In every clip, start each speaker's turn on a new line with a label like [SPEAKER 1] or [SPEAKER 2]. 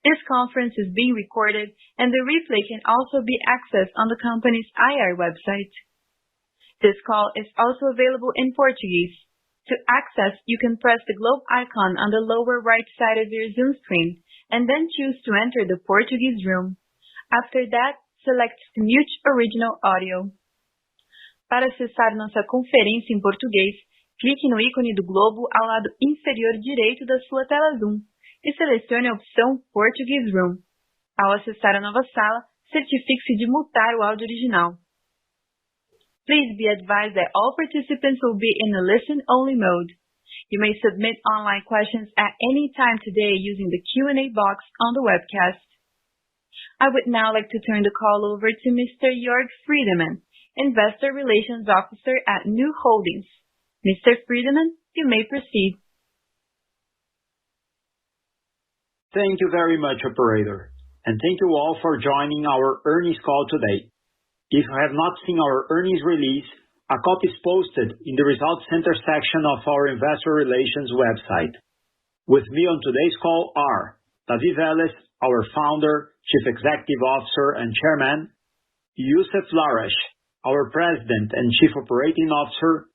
[SPEAKER 1] This conference is being recorded and the replay can also be accessed on the company's IR website. This call is also available in Portuguese. To access, you can press the globe icon on the lower right side of your Zoom screen and then choose to enter the Portuguese room. After that, select Mute Original Audio. Para acessar nossa conferência em português, clique no ícone do globo ao lado inferior direito da sua tela Zoom e selecione a opção Portuguese Room. Ao acessar a nova sala, certifique-se de mutar o áudio original. Please be advised that all participants will be in a listen-only mode. You may submit online questions at any time today using the Q&A box on the webcast. I would now like to turn the call over to Mr. Jörg Friedemann, Investor Relations Officer at Nu Holdings. Mr. Friedemann, you may proceed.
[SPEAKER 2] Thank you very much, operator, and thank you all for joining our earnings call today. If you have not seen our earnings release, a copy is posted in the Results Center section of our Investor Relations website. With me on today's call are David Vélez, our founder, Chief Executive Officer and Chairman, Youssef Lahrech, our President and Chief Operating Officer,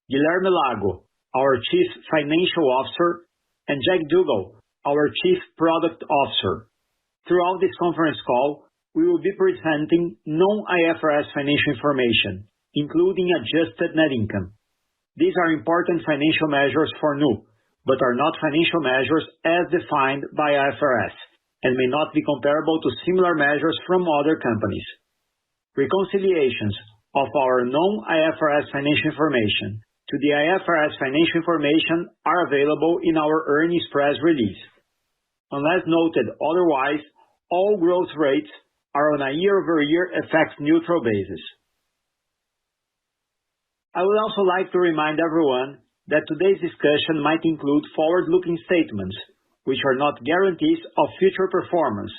[SPEAKER 2] Guilherme Lago, our Chief Financial Officer, and Jack Dougal, our Chief Product Officer. Throughout this conference call, we will be presenting non-IFRS financial information, including adjusted net income. These are important financial measures for Nu, but are not financial measures as defined by IFRS, and may not be comparable to similar measures from other companies. Reconciliations of our non-IFRS financial information to the IFRS financial information are available in our earnings press release. Unless noted otherwise, all growth rates are on a year-over-year FX-neutral basis. I would also like to remind everyone that today's discussion might include forward-looking statements, which are not guarantees of future performance,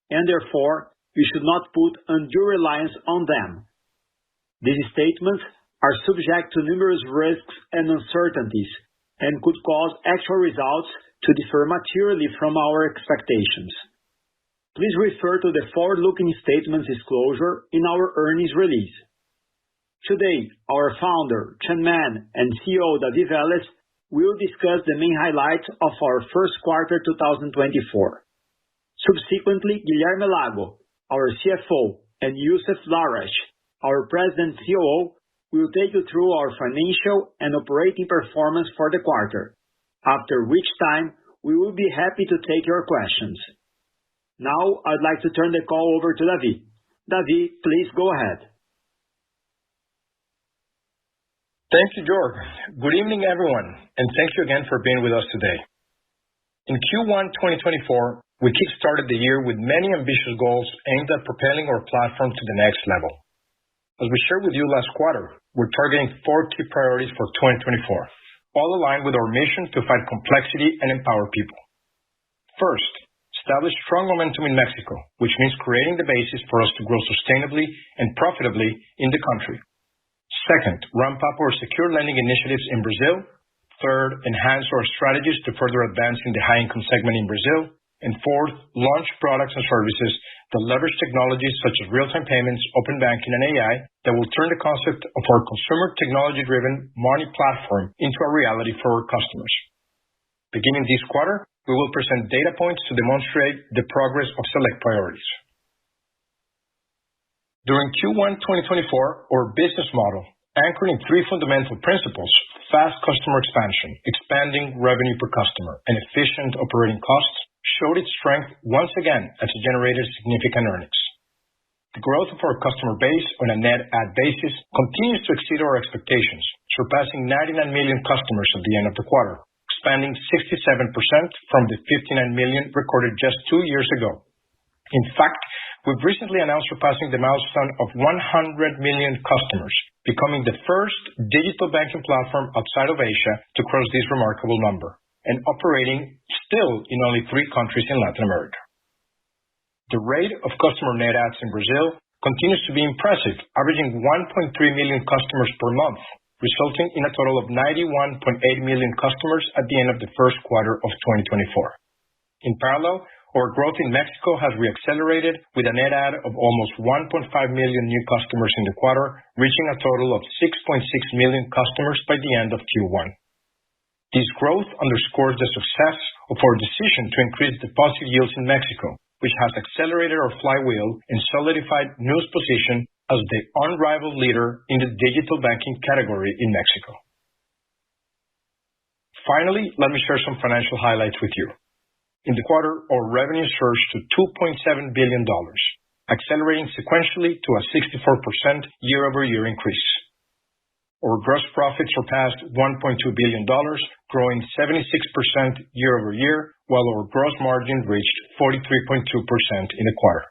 [SPEAKER 2] and therefore, you should not put undue reliance on them. These statements are subject to numerous risks and uncertainties, and could cause actual results to differ materially from our expectations. Please refer to the forward-looking statements disclosure in our earnings release. Today, our founder, Chairman, and CEO, David Vélez, will discuss the main highlights of our first quarter 2024. Subsequently, Guilherme Lago, our CFO, and Youssef Lahrech, our President and COO, will take you through our financial and operating performance for the quarter, after which time we will be happy to take your questions. Now, I'd like to turn the call over to David. David, please go ahead.
[SPEAKER 3] Thank you, Jörg. Good evening, everyone, and thank you again for being with us today. In Q1 2024, we kick-started the year with many ambitious goals aimed at propelling our platform to the next level. As we shared with you last quarter, we're targeting 4 key priorities for 2024, all aligned with our mission to fight complexity and empower people. First, establish strong momentum in Mexico, which means creating the basis for us to grow sustainably and profitably in the country. Second, ramp up our secure lending initiatives in Brazil. Third, enhance our strategies to further advance in the high-income segment in Brazil. And fourth, launch products and services that leverage technologies such as real-time payments, open banking, and AI that will turn the concept of our consumer technology-driven money platform into a reality for our customers. Beginning this quarter, we will present data points to demonstrate the progress of select priorities. During Q1 2024, our business model, anchored in 3 fundamental principles: fast customer expansion, expanding revenue per customer, and efficient operating costs, showed its strength once again as it generated significant earnings. The growth of our customer base on a net add basis continues to exceed our expectations, surpassing 99 million customers at the end of the quarter, expanding 67% from the 59 million recorded just 2 years ago. In fact, we've recently announced surpassing the milestone of 100 million customers, becoming the first digital banking platform outside of Asia to cross this remarkable number, and operating still in only 3 countries in Latin America. The rate of customer net adds in Brazil continues to be impressive, averaging 1.3 million customers per month, resulting in a total of 91.8 million customers at the end of the first quarter of 2024. In parallel, Our growth in Mexico has reaccelerated with a net add of almost 1.5 million new customers in the quarter, reaching a total of 6.6 million customers by the end of Q1. This growth underscores the success of our decision to increase deposit yields in Mexico, which has accelerated our flywheel and solidified Nu's position as the unrivaled leader in the digital banking category in Mexico. Finally, let me share some financial highlights with you. In the quarter, our revenue surged to $2.7 billion, accelerating sequentially to a 64% year-over-year increase. Our gross profit surpassed $1.2 billion, growing 76% year-over-year, while our gross margin reached 43.2% in the quarter.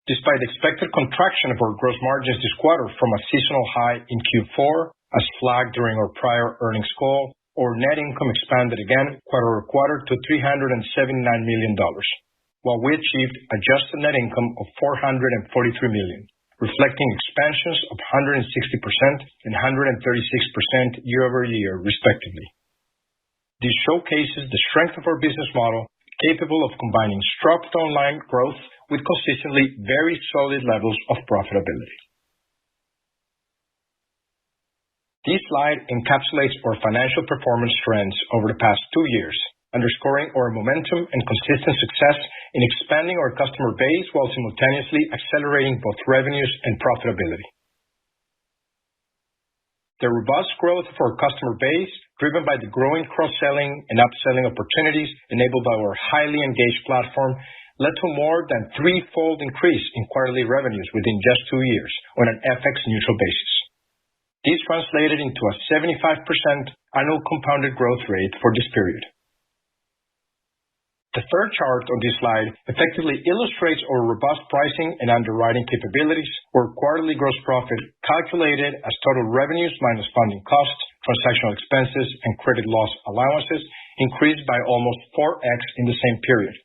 [SPEAKER 3] Despite the expected contraction of our gross margins this quarter from a seasonal high in Q4, as flagged during our prior earnings call, our net income expanded again quarter-over-quarter to $379 million, while we achieved adjusted net income of $443 million, reflecting expansions of 160% and 136% year-over-year, respectively. This showcases the strength of our business model, capable of combining strong online growth with consistently very solid levels of profitability. This slide encapsulates our financial performance trends over the past 2 years, underscoring our momentum and consistent success in expanding our customer base while simultaneously accelerating both revenues and profitability. The robust growth of our customer base, driven by the growing cross-selling and upselling opportunities enabled by our highly engaged platform, led to more than threefold increase in quarterly revenues within just 2 years on an FX-neutral basis. This translated into a 75% annual compounded growth rate for this period. The third chart on this slide effectively illustrates our robust pricing and underwriting capabilities, where quarterly gross profit, calculated as total revenues minus funding costs, transactional expenses, and credit loss allowances, increased by almost 4x in the same period.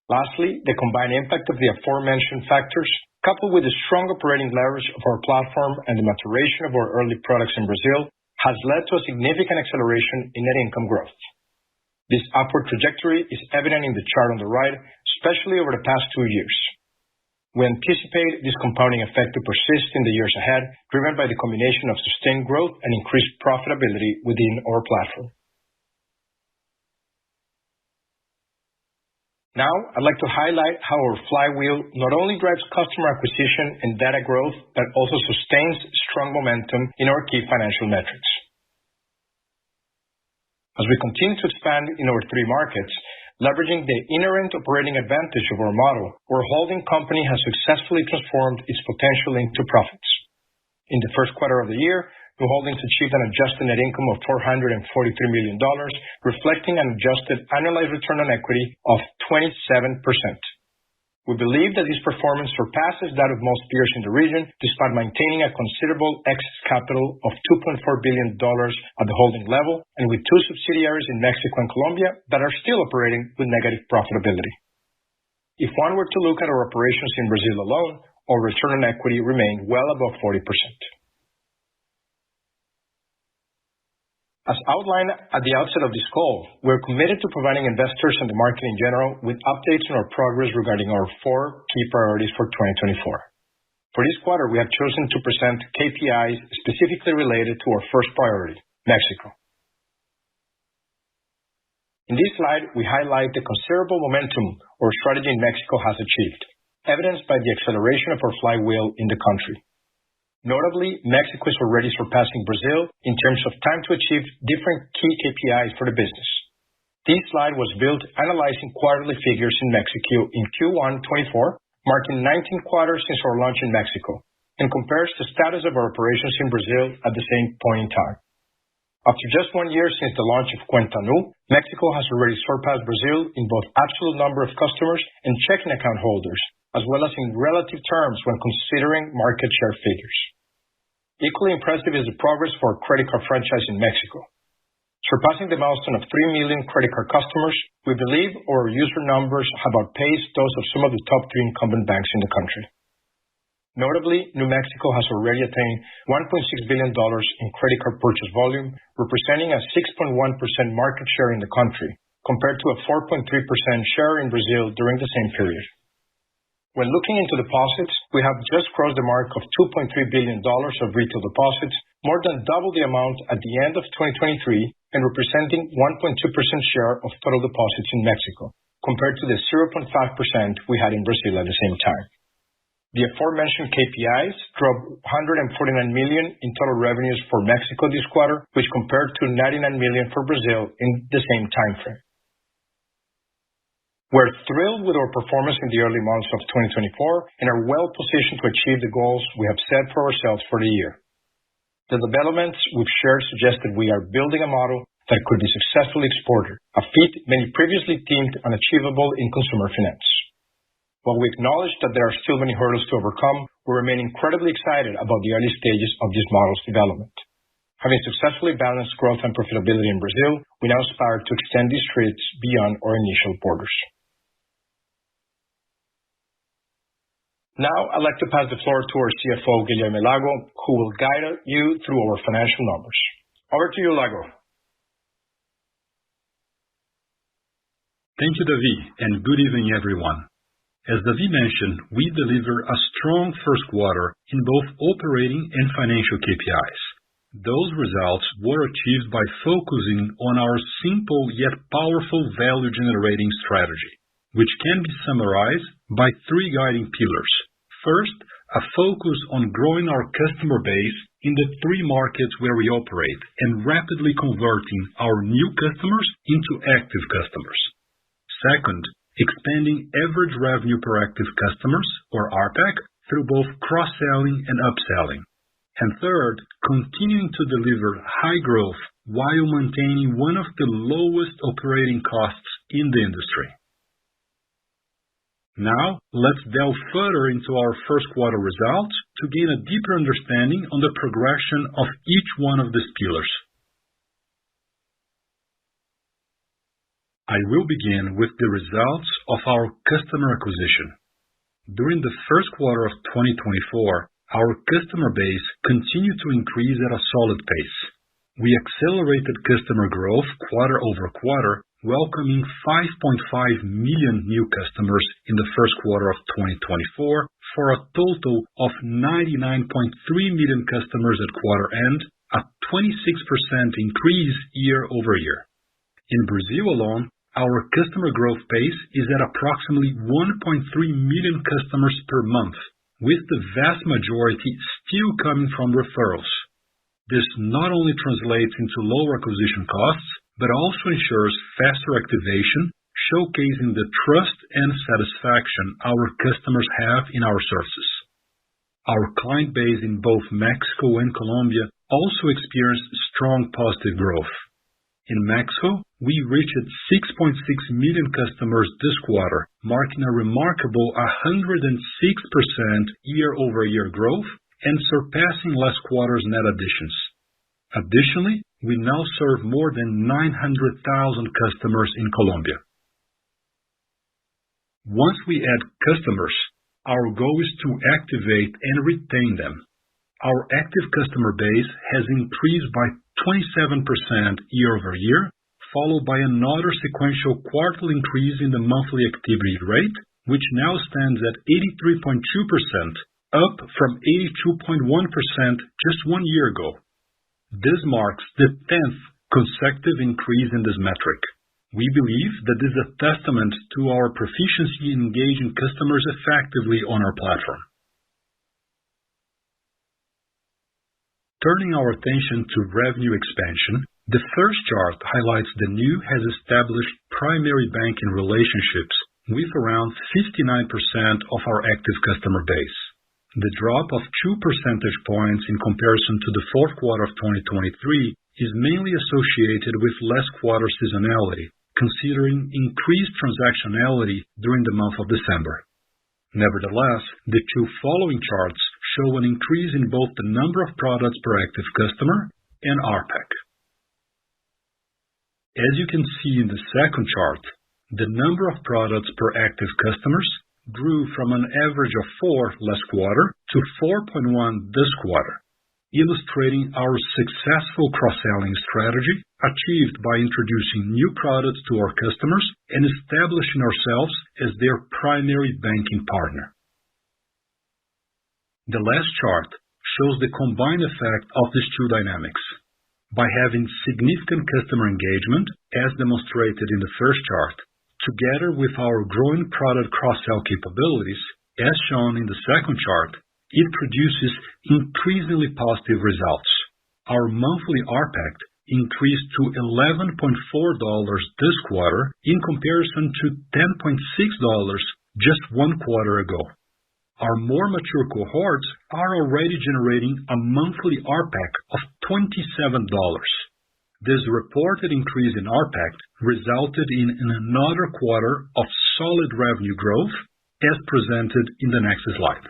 [SPEAKER 3] Lastly, the combined impact of the aforementioned factors, coupled with the strong operating leverage of our platform and the maturation of our early products in Brazil, has led to a significant acceleration in net income growth. This upward trajectory is evident in the chart on the right, especially over the past 2 years. We anticipate this compounding effect to persist in the years ahead, driven by the combination of sustained growth and increased profitability within our platform. Now, I'd like to highlight how our flywheel not only drives customer acquisition and data growth, but also sustains strong momentum in our key financial metrics. As we continue to expand in our 3 markets, leveraging the inherent operating advantage of our model, our holding company has successfully transformed its potential into profits. In the first quarter of the year, Nu Holdings achieved an adjusted net income of $443 million, reflecting an adjusted annualized return on equity of 27%. We believe that this performance surpasses that of most peers in the region, despite maintaining a considerable excess capital of $2.4 billion at the holding level, and with 2 subsidiaries in Mexico and Colombia that are still operating with negative profitability. If one were to look at our operations in Brazil alone, our return on equity remained well above 40%. As outlined at the outset of this call, we're committed to providing investors and the market in general with updates on our progress regarding our 4 key priorities for 2024. For this quarter, we have chosen to present KPIs specifically related to our first priority, Mexico. In this slide, we highlight the considerable momentum our strategy in Mexico has achieved, evidenced by the acceleration of our flywheel in the country. Notably, Mexico is already surpassing Brazil in terms of time to achieve different key KPIs for the business. This slide was built analyzing quarterly figures in Mexico in Q1 24, marking 19 quarters since our launch in Mexico, and compares the status of our operations in Brazil at the same point in time. After just 1 year since the launch of Cuenta Nu, Mexico has already surpassed Brazil in both absolute number of customers and checking account holders, as well as in relative terms when considering market share figures. Equally impressive is the progress for our credit card franchise in Mexico. Surpassing the milestone of 3 million credit card customers, we believe our user numbers have outpaced those of some of the top 3 incumbent banks in the country. Notably, Nu Mexico has already attained $1.6 billion in credit card purchase volume, representing a 6.1% market share in the country, compared to a 4.3% share in Brazil during the same period. When looking into deposits, we have just crossed the mark of $2.3 billion of retail deposits, more than double the amount at the end of 2023 and representing 1.2% share of total deposits in Mexico, compared to the 0.5% we had in Brazil at the same time. The aforementioned KPIs drove $149 million in total revenues for Mexico this quarter, which compared to $99 million for Brazil in the same time frame. We're thrilled with our performance in the early months of 2024 and are well positioned to achieve the goals we have set for ourselves for the year. The developments we've shared suggest that we are building a model that could be successfully exported, a feat many previously deemed unachievable in consumer finance. While we acknowledge that there are still many hurdles to overcome, we remain incredibly excited about the early stages of this model's development. Having successfully balanced growth and profitability in Brazil, we now aspire to extend these traits beyond our initial borders. Now, I'd like to pass the floor to our CFO, Guilherme Lago, who will guide you through our financial numbers. Over to you, Lago.
[SPEAKER 4] Thank you, David, and good evening, everyone. As David mentioned, we delivered a strong first quarter in both operating and financial KPIs. Those results were achieved by focusing on our simple yet powerful value-generating strategy, which can be summarized by three guiding pillars. First, a focus on growing our customer base in the three markets where we operate and rapidly converting our new customers into active customers. Second, expanding average revenue per active customers, or RPAC, through both cross-selling and upselling. And third, continuing to deliver high growth while maintaining one of the lowest operating costs in the industry. Now, let's delve further into our first quarter results to gain a deeper understanding on the progression of each one of these pillars. I will begin with the results of our customer acquisition. During the first quarter of 2024, our customer base continued to increase at a solid pace. We accelerated customer growth quarter over quarter, welcoming 5.5 million new customers in the first quarter of 2024 for a total of 99.3 million customers at quarter end, a 26% increase year over year. In Brazil alone, our customer growth pace is at approximately 1.3 million customers per month, with the vast majority still coming from referrals. This not only translates into lower acquisition costs, but also ensures faster activation, showcasing the trust and satisfaction our customers have in our services. Our client base in both Mexico and Colombia also experienced strong positive growth. In Mexico, we reached 6.6 million customers this quarter, marking a remarkable 106% year-over-year growth and surpassing last quarter's net additions. Additionally, we now serve more than 900,000 customers in Colombia. Once we add customers, our goal is to activate and retain them. Our active customer base has increased by 27% year-over-year, followed by another sequential quarterly increase in the monthly activity rate, which now stands at 83.2%, up from 82.1% just 1 year ago. This marks the 10th consecutive increase in this metric. We believe that this is a testament to our proficiency in engaging customers effectively on our platform. Turning our attention to revenue expansion, the first chart highlights the Nu has established primary banking relationships with around 59% of our active customer base. The drop of 2 percentage points in comparison to the fourth quarter of 2023 is mainly associated with less quarter seasonality, considering increased transactionality during the month of December. Nevertheless, the two following charts show an increase in both the number of products per active customer and RPAC. As you can see in the second chart, the number of products per active customers grew from an average of 4 last quarter to 4.1 this quarter, illustrating our successful cross-selling strategy achieved by introducing new products to our customers and establishing ourselves as their primary banking partner. The last chart shows the combined effect of these two dynamics. By having significant customer engagement, as demonstrated in the first chart, together with our growing product cross-sell capabilities, as shown in the second chart, it produces increasingly positive results. Our monthly RPAC increased to $11.4 this quarter in comparison to $10.6 just one quarter ago. Our more mature cohorts are already generating a monthly RPAC of $27. This reported increase in RPAC resulted in another quarter of solid revenue growth, as presented in the next slide.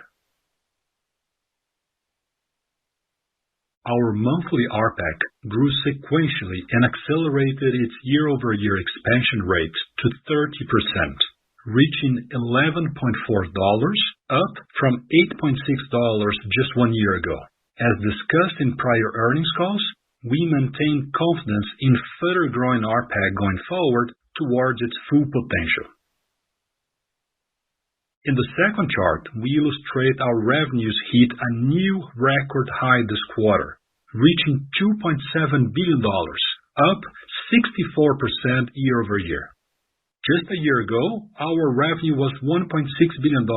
[SPEAKER 4] Our monthly RPAC grew sequentially and accelerated its year-over-year expansion rate to 30%, reaching $11.4, up from $8.6 just 1 year ago. As discussed in prior earnings calls, we maintain confidence in further growing RPAC going forward towards its full potential. In the second chart, we illustrate our revenues hit a new record high this quarter, reaching $2.7 billion, up 64% year over year. Just a year ago, our revenue was $1.6 billion.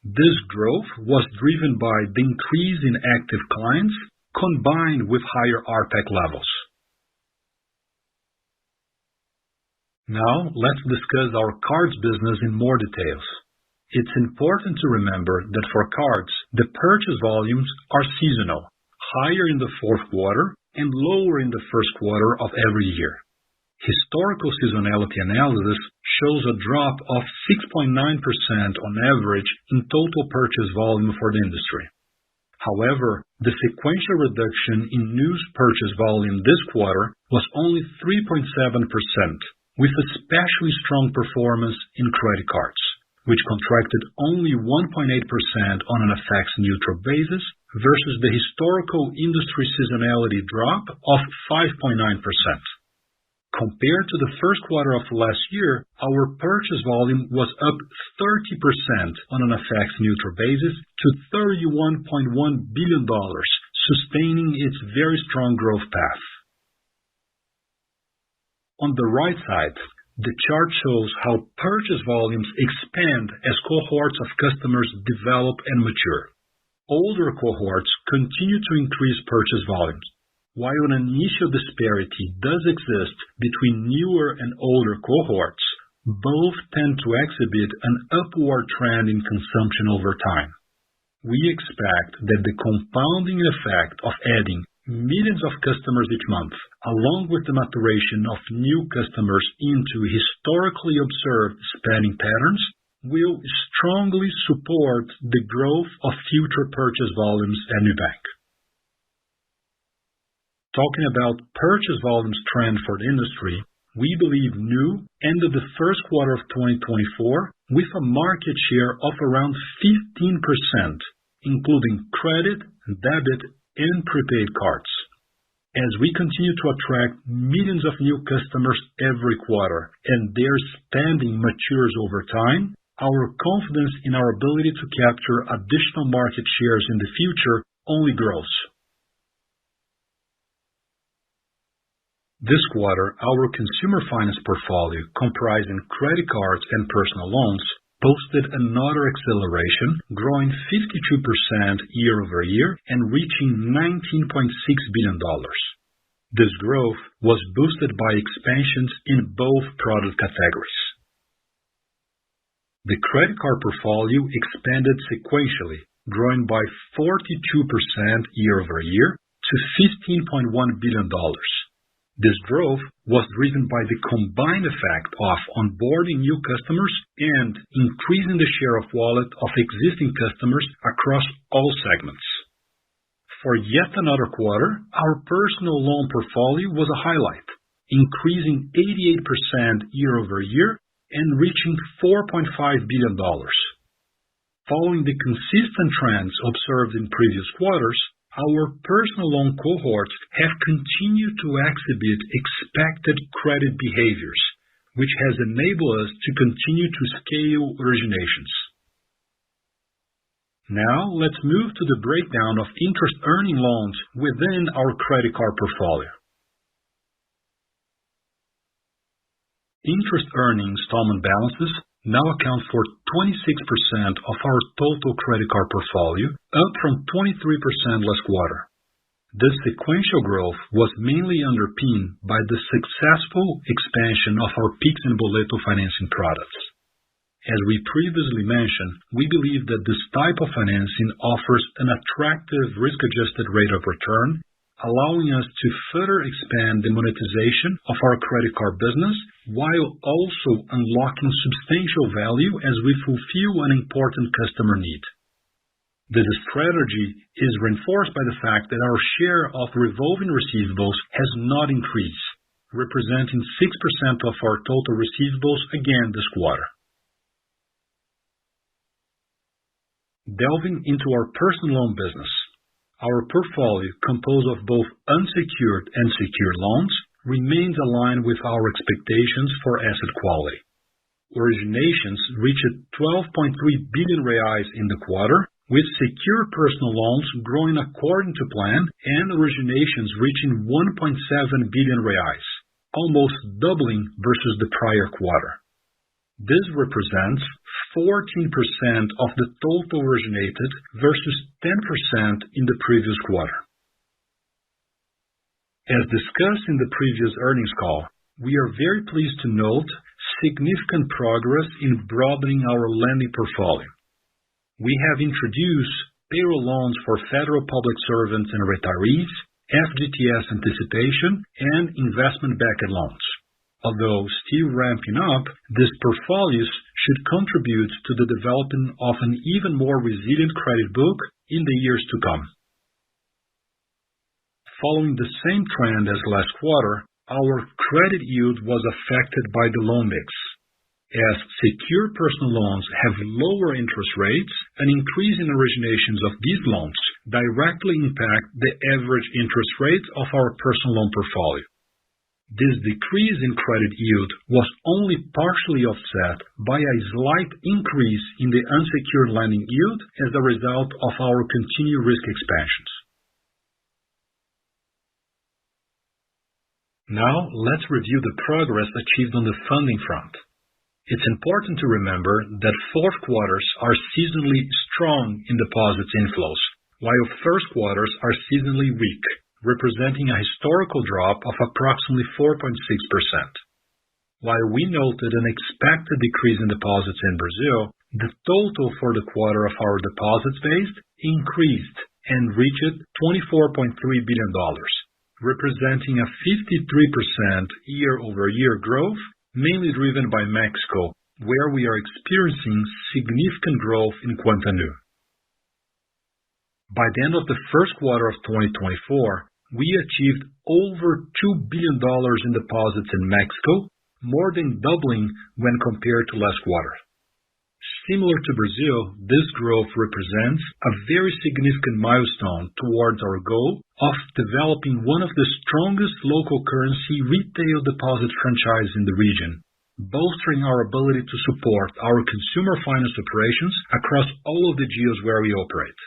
[SPEAKER 4] This growth was driven by the increase in active clients combined with higher RPAC levels. Now, let's discuss our cards business in more details. It's important to remember that for cards, the purchase volumes are seasonal, higher in the fourth quarter and lower in the first quarter of every year. Historical seasonality analysis shows a drop of 6.9% on average in total purchase volume for the industry. However, the sequential reduction in news purchase volume this quarter was only 3.7%, with especially strong performance in credit cards, which contracted only 1.8% on an FX-neutral basis versus the historical industry seasonality drop of 5.9%. Compared to the first quarter of last year, our purchase volume was up 30% on an FX-neutral basis to $31.1 billion, sustaining its very strong growth path. On the right side, the chart shows how purchase volumes expand as cohorts of customers develop and mature. Older cohorts continue to increase purchase volumes. While an initial disparity does exist between newer and older cohorts, both tend to exhibit an upward trend in consumption over time. We expect that the compounding effect of adding millions of customers each month, along with the maturation of new customers into historically observed spending patterns, will strongly support the growth of future purchase volumes at Nubank. Talking about purchase volumes trend for the industry, we believe Nu ended the first quarter of 2024 with a market share of around 15%, including credit, debit, and prepaid cards. As we continue to attract millions of new customers every quarter and their spending matures over time, our confidence in our ability to capture additional market shares in the future only grows. This quarter, our consumer finance portfolio, comprising credit cards and personal loans, posted another acceleration, growing 52% year over year and reaching $19.6 billion. This growth was boosted by expansions in both product categories. The credit card portfolio expanded sequentially, growing by 42% year over year to $15.1 billion. This growth was driven by the combined effect of onboarding new customers and increasing the share of wallet of existing customers across all segments. For yet another quarter, our personal loan portfolio was a highlight, increasing 88% year over year and reaching $4.5 billion. Following the consistent trends observed in previous quarters, our personal loan cohorts have continued to exhibit expected credit behaviors, which has enabled us to continue to scale originations. Now, let's move to the breakdown of interest-earning loans within our credit card portfolio. Interest-earning installment balances now account for 26% of our total credit card portfolio, up from 23% last quarter. This sequential growth was mainly underpinned by the successful expansion of our Pix and Boleto financing products. As we previously mentioned, we believe that this type of financing offers an attractive risk-adjusted rate of return, allowing us to further expand the monetization of our credit card business while also unlocking substantial value as we fulfill an important customer need. This strategy is reinforced by the fact that our share of revolving receivables has not increased, representing 6% of our total receivables again this quarter. Delving into our personal loan business, our portfolio, composed of both unsecured and secured loans, remains aligned with our expectations for asset quality. Originations reached 12.3 billion reais in the quarter, with secured personal loans growing according to plan and originations reaching 1.7 billion reais, almost doubling versus the prior quarter. This represents 14% of the total originated versus 10% in the previous quarter. As discussed in the previous earnings call, we are very pleased to note significant progress in broadening our lending portfolio. We have introduced payroll loans for federal public servants and retirees, FGTS anticipation, and investment-backed loans. Although still ramping up, these portfolios should contribute to the development of an even more resilient credit book in the years to come. Following the same trend as last quarter, our credit yield was affected by the loan mix. As secured personal loans have lower interest rates, an increase in originations of these loans directly impact the average interest rate of our personal loan portfolio. This decrease in credit yield was only partially offset by a slight increase in the unsecured lending yield as a result of our continued risk expansions. Now, let's review the progress achieved on the funding front. It's important to remember that fourth quarters are seasonally strong in deposits inflows, while first quarters are seasonally weak, representing a historical drop of approximately 4.6%. While we noted an expected decrease in deposits in Brazil, the total for the quarter of our deposits base increased and reached $24.3 billion, representing a 53% year-over-year growth, mainly driven by Mexico, where we are experiencing significant growth in Quanta Nu. By the end of the first quarter of 2024, we achieved over $2 billion in deposits in Mexico, more than doubling when compared to last quarter. Similar to Brazil, this growth represents a very significant milestone towards our goal of developing one of the strongest local currency retail deposit franchises in the region, bolstering our ability to support our consumer finance operations across all of the geos where we operate.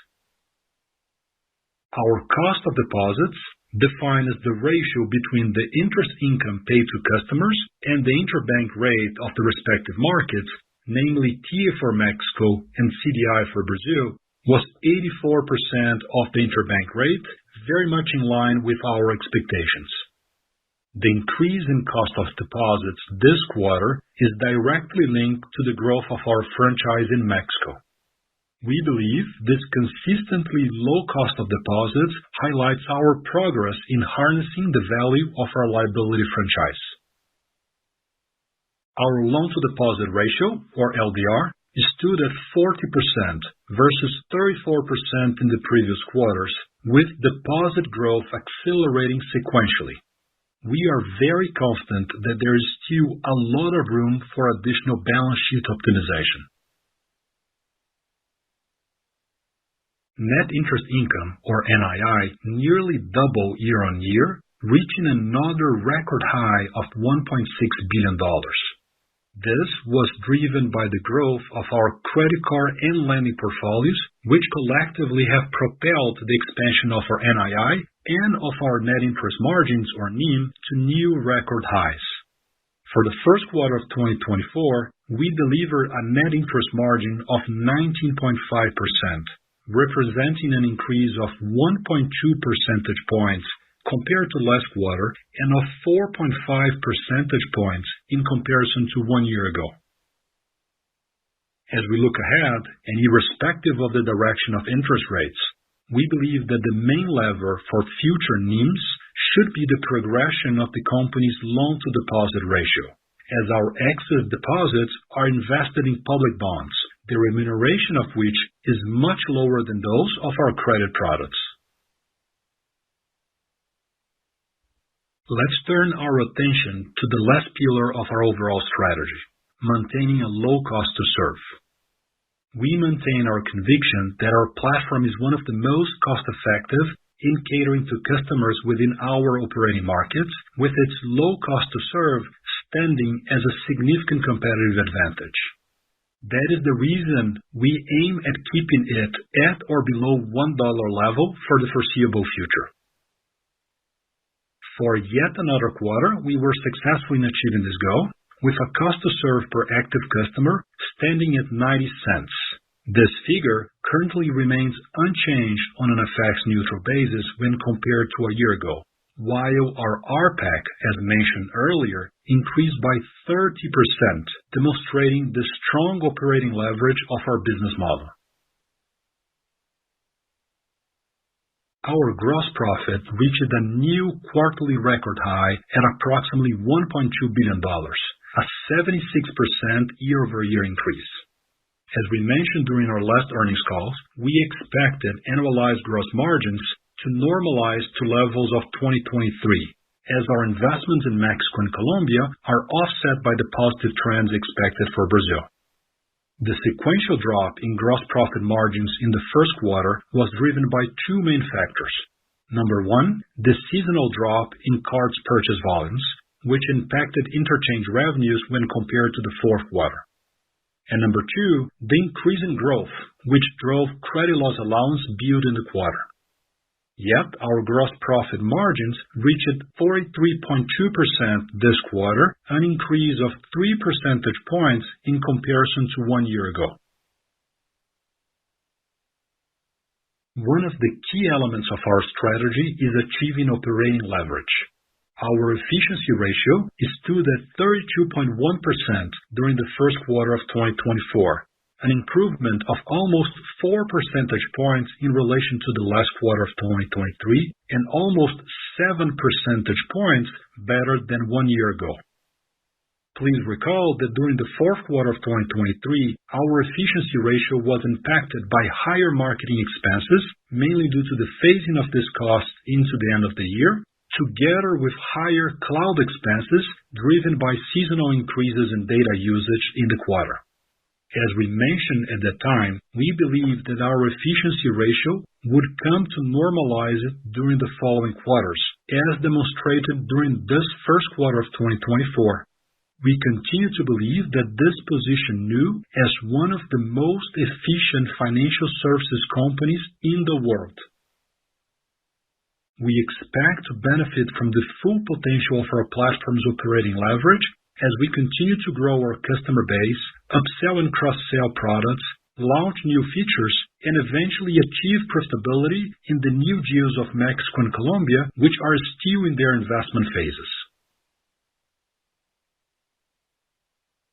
[SPEAKER 4] Our cost of deposits, defined as the ratio between the interest income paid to customers and the interbank rate of the respective markets, namely TIIE for Mexico and CDI for Brazil, was 84% of the interbank rate, very much in line with our expectations. The increase in cost of deposits this quarter is directly linked to the growth of our franchise in Mexico. We believe this consistently low cost of deposits highlights our progress in harnessing the value of our liability franchise. Our loan-to-deposit ratio, or LDR, stood at 40% versus 34% in the previous quarters, with deposit growth accelerating sequentially. We are very confident that there is still a lot of room for additional balance sheet optimization. Net interest income, or NII, nearly doubled year-on-year, reaching another record high of $1.6 billion. This was driven by the growth of our credit card and lending portfolios, which collectively have propelled the expansion of our NII and of our net interest margins, or NIM, to new record highs. For the first quarter of 2024, we delivered a net interest margin of 19.5%, representing an increase of 1.2 percentage points compared to last quarter and of 4.5 percentage points in comparison to 1 year ago. As we look ahead, and irrespective of the direction of interest rates, we believe that the main lever for future NIMs should be the progression of the company's loan-to-deposit ratio, as our excess deposits are invested in public bonds, the remuneration of which is much lower than those of our credit products. Let's turn our attention to the last pillar of our overall strategy, maintaining a low cost to serve. We maintain our conviction that our platform is one of the most cost-effective in catering to customers within our operating markets, with its low cost to serve standing as a significant competitive advantage. That is the reason we aim at keeping it at or below $1 level for the foreseeable future. For yet another quarter, we were successful in achieving this goal, with a cost to serve per active customer standing at 90 cents. This figure currently remains unchanged on an FX-neutral basis when compared to a year ago, while our RPAC, as mentioned earlier, increased by 30%, demonstrating the strong operating leverage of our business model. Our gross profit reached a new quarterly record high at approximately $1.2 billion, a 76% year-over-year increase. As we mentioned during our last earnings calls, we expected annualized gross margins to normalize to levels of 2023, as our investments in Mexico and Colombia are offset by the positive trends expected for Brazil. The sequential drop in gross profit margins in the first quarter was driven by two main factors. Number one, the seasonal drop in cards purchase volumes, which impacted interchange revenues when compared to the fourth quarter. And number two, the increase in growth, which drove credit loss allowance billed in the quarter. Yet, our gross profit margins reached 43.2% this quarter, an increase of 3 percentage points in comparison to 1 year ago. One of the key elements of our strategy is achieving operating leverage. Our efficiency ratio stood at 32.1% during the first quarter of 2024, an improvement of almost 4 percentage points in relation to the last quarter of 2023 and almost 7 percentage points better than 1 year ago. Please recall that during the fourth quarter of 2023, our efficiency ratio was impacted by higher marketing expenses, mainly due to the phasing of this cost into the end of the year, together with higher cloud expenses driven by seasonal increases in data usage in the quarter. As we mentioned at that time, we believe that our efficiency ratio would come to normalize during the following quarters, as demonstrated during this first quarter of 2024. We continue to believe that this position Nu as one of the most efficient financial services companies in the world. We expect to benefit from the full potential of our platform's operating leverage as we continue to grow our customer base, upsell and cross-sell products, launch new features, and eventually achieve profitability in the new geos of Mexico and Colombia, which are still in their investment phases.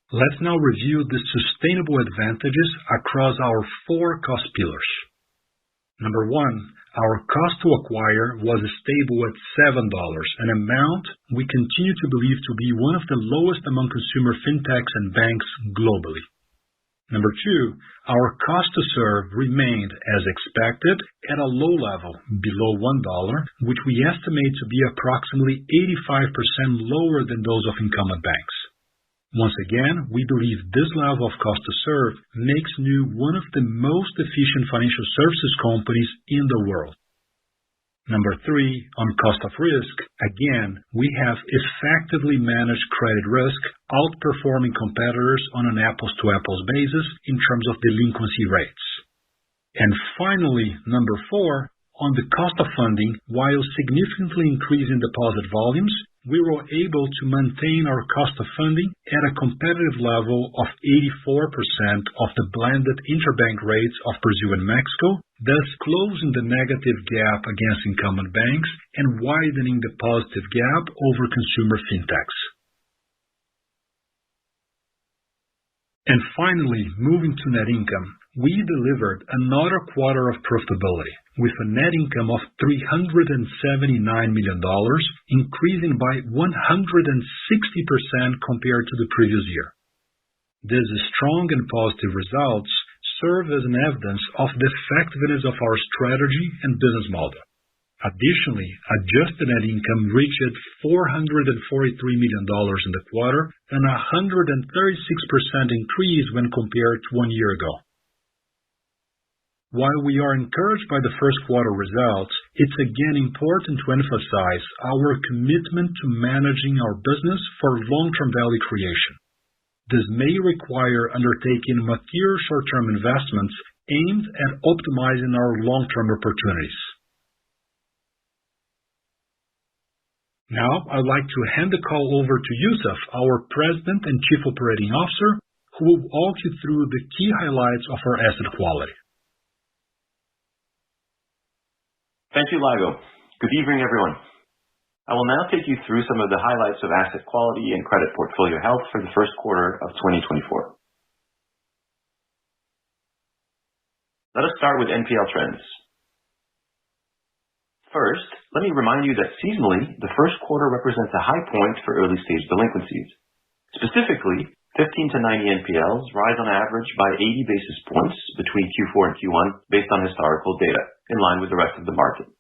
[SPEAKER 4] Let's now review the sustainable advantages across our 4 cost pillars. Number 1, our cost to acquire was stable at $7, an amount we continue to believe to be one of the lowest among consumer fintechs and banks globally. Number 2, our cost to serve remained, as expected, at a low level, below $1, which we estimate to be approximately 85% lower than those of incumbent banks. Once again, we believe this level of cost to serve makes Nu one of the most efficient financial services companies in the world. Number 3, on cost of risk, again, we have effectively managed credit risk, outperforming competitors on an apples-to-apples basis in terms of delinquency rates. And finally, number 4, on the cost of funding, while significantly increasing deposit volumes, we were able to maintain our cost of funding at a competitive level of 84% of the blended interbank rates of Brazil and Mexico, thus closing the negative gap against incumbent banks and widening the positive gap over consumer fintechs. And finally, moving to net income, we delivered another quarter of profitability with a net income of $379 million, increasing by 160% compared to the previous year. These strong and positive results serve as an evidence of the effectiveness of our strategy and business model. Additionally, adjusted net income reached $443 million in the quarter, an 136% increase when compared to 1 year ago. While we are encouraged by the first quarter results, it's again important to emphasize our commitment to managing our business for long-term value creation. This may require undertaking material short-term investments aimed at optimizing our long-term opportunities. Now, I'd like to hand the call over to Youssef, our President and Chief Operating Officer, who will walk you through the key highlights of our asset quality.
[SPEAKER 5] Thank you, Lago. Good evening, everyone. I will now take you through some of the highlights of asset quality and credit portfolio health for the first quarter of 2024. Let us start with NPL trends. First, let me remind you that seasonally, the first quarter represents a high point for early-stage delinquencies. Specifically, 15 to 90 NPLs rise on average by 80 basis points between Q4 and Q1 based on historical data, in line with the rest of the market.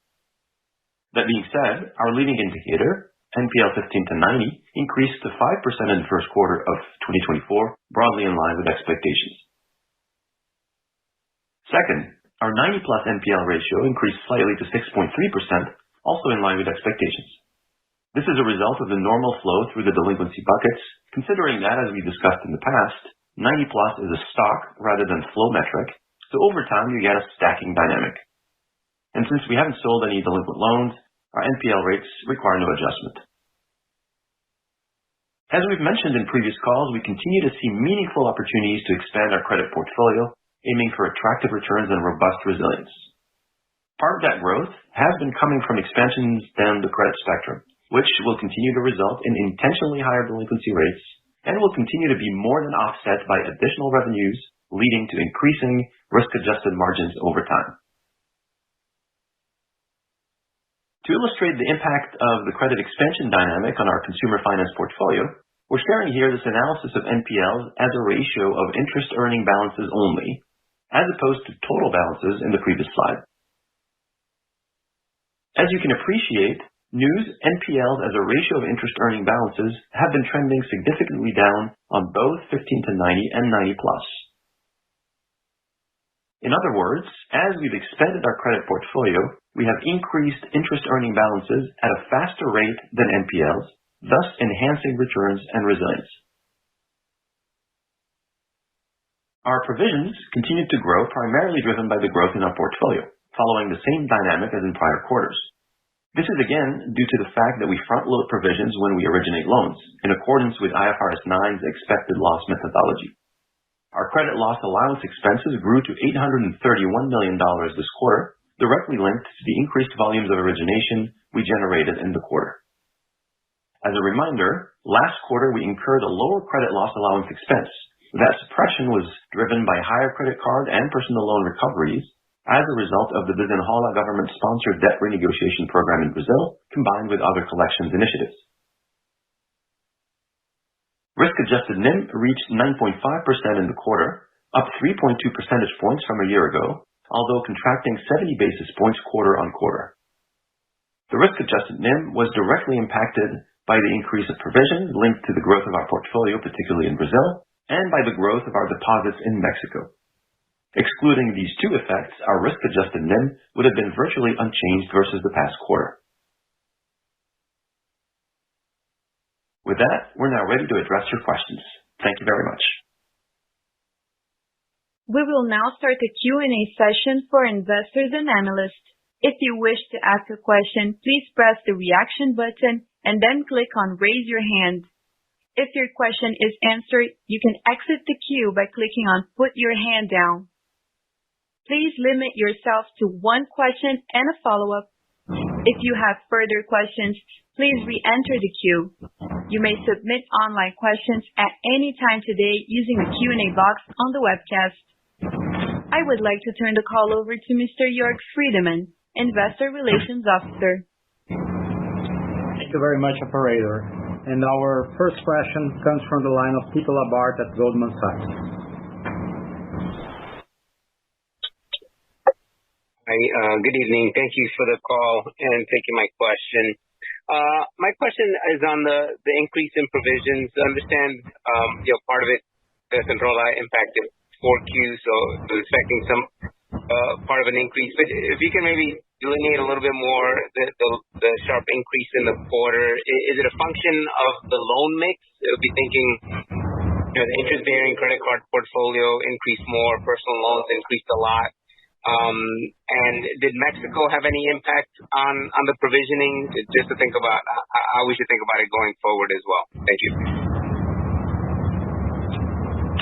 [SPEAKER 5] That being said, our leading indicator, NPL 15 to 90, increased to 5% in the first quarter of 2024, broadly in line with expectations. Second, our 90-plus NPL ratio increased slightly to 6.3%, also in line with expectations. This is a result of the normal flow through the delinquency buckets, considering that, as we discussed in the past, 90-plus is a stock rather than flow metric, so over time you get a stacking dynamic. And since we haven't sold any delinquent loans, our NPL rates require no adjustment. As we've mentioned in previous calls, we continue to see meaningful opportunities to expand our credit portfolio, aiming for attractive returns and robust resilience. Part of that growth has been coming from expansions down the credit spectrum, which will continue to result in intentionally higher delinquency rates and will continue to be more than offset by additional revenues, leading to increasing risk-adjusted margins over time. To illustrate the impact of the credit expansion dynamic on our consumer finance portfolio, we're sharing here this analysis of NPLs as a ratio of interest-earning balances only, as opposed to total balances in the previous slide. As you can appreciate, Nu's NPLs as a ratio of interest-earning balances have been trending significantly down on both 15 to 90 and 90-plus. In other words, as we've expanded our credit portfolio, we have increased interest-earning balances at a faster rate than NPLs, thus enhancing returns and resilience. Our provisions continued to grow, primarily driven by the growth in our portfolio, following the same dynamic as in prior quarters. This is again due to the fact that we front-load provisions when we originate loans, in accordance with IFRS 9's expected loss methodology. Our credit loss allowance expenses grew to $831 million this quarter, directly linked to the increased volumes of origination we generated in the quarter. As a reminder, last quarter we incurred a lower credit loss allowance expense. That suppression was driven by higher credit card and personal loan recoveries as a result of the Desenrola government-sponsored debt renegotiation program in Brazil, combined with other collections initiatives. Risk-adjusted NIM reached 9.5% in the quarter, up 3.2 percentage points from a year ago, although contracting 70 basis points quarter on quarter. The risk-adjusted NIM was directly impacted by the increase of provisions linked to the growth of our portfolio, particularly in Brazil, and by the growth of our deposits in Mexico. Excluding these two effects, our risk-adjusted NIM would have been virtually unchanged versus the past quarter. With that, we're now ready to address your questions. Thank you very much.
[SPEAKER 1] We will now start the Q&A session for investors and analysts. If you wish to ask a question, please press the reaction button and then click on Raise Your Hand. If your question is answered, you can exit the queue by clicking on Put Your Hand Down. Please limit yourself to one question and a follow-up. If you have further questions, please re-enter the queue. You may submit online questions at any time today using the Q&A box on the webcast. I would like to turn the call over to Mr. Jörg Friedemann, Investor Relations Officer.
[SPEAKER 2] Thank you very much, operator. And our first question comes from the line of Tito Labarta at Goldman Sachs.
[SPEAKER 6] Hi, good evening. Thank you for the call and taking my question. My question is on the increase in provisions. I understand, part of it, the Centrola impacted 4Q, so expecting some part of an increase. But if you can maybe delineate a little bit more the sharp increase in the quarter, is it a function of the loan mix? It would be thinking, the interest-bearing credit card portfolio increased more, personal loans increased a lot. And did Mexico have any impact on the provisioning? Just to think about how we should think about it going forward as well. Thank you.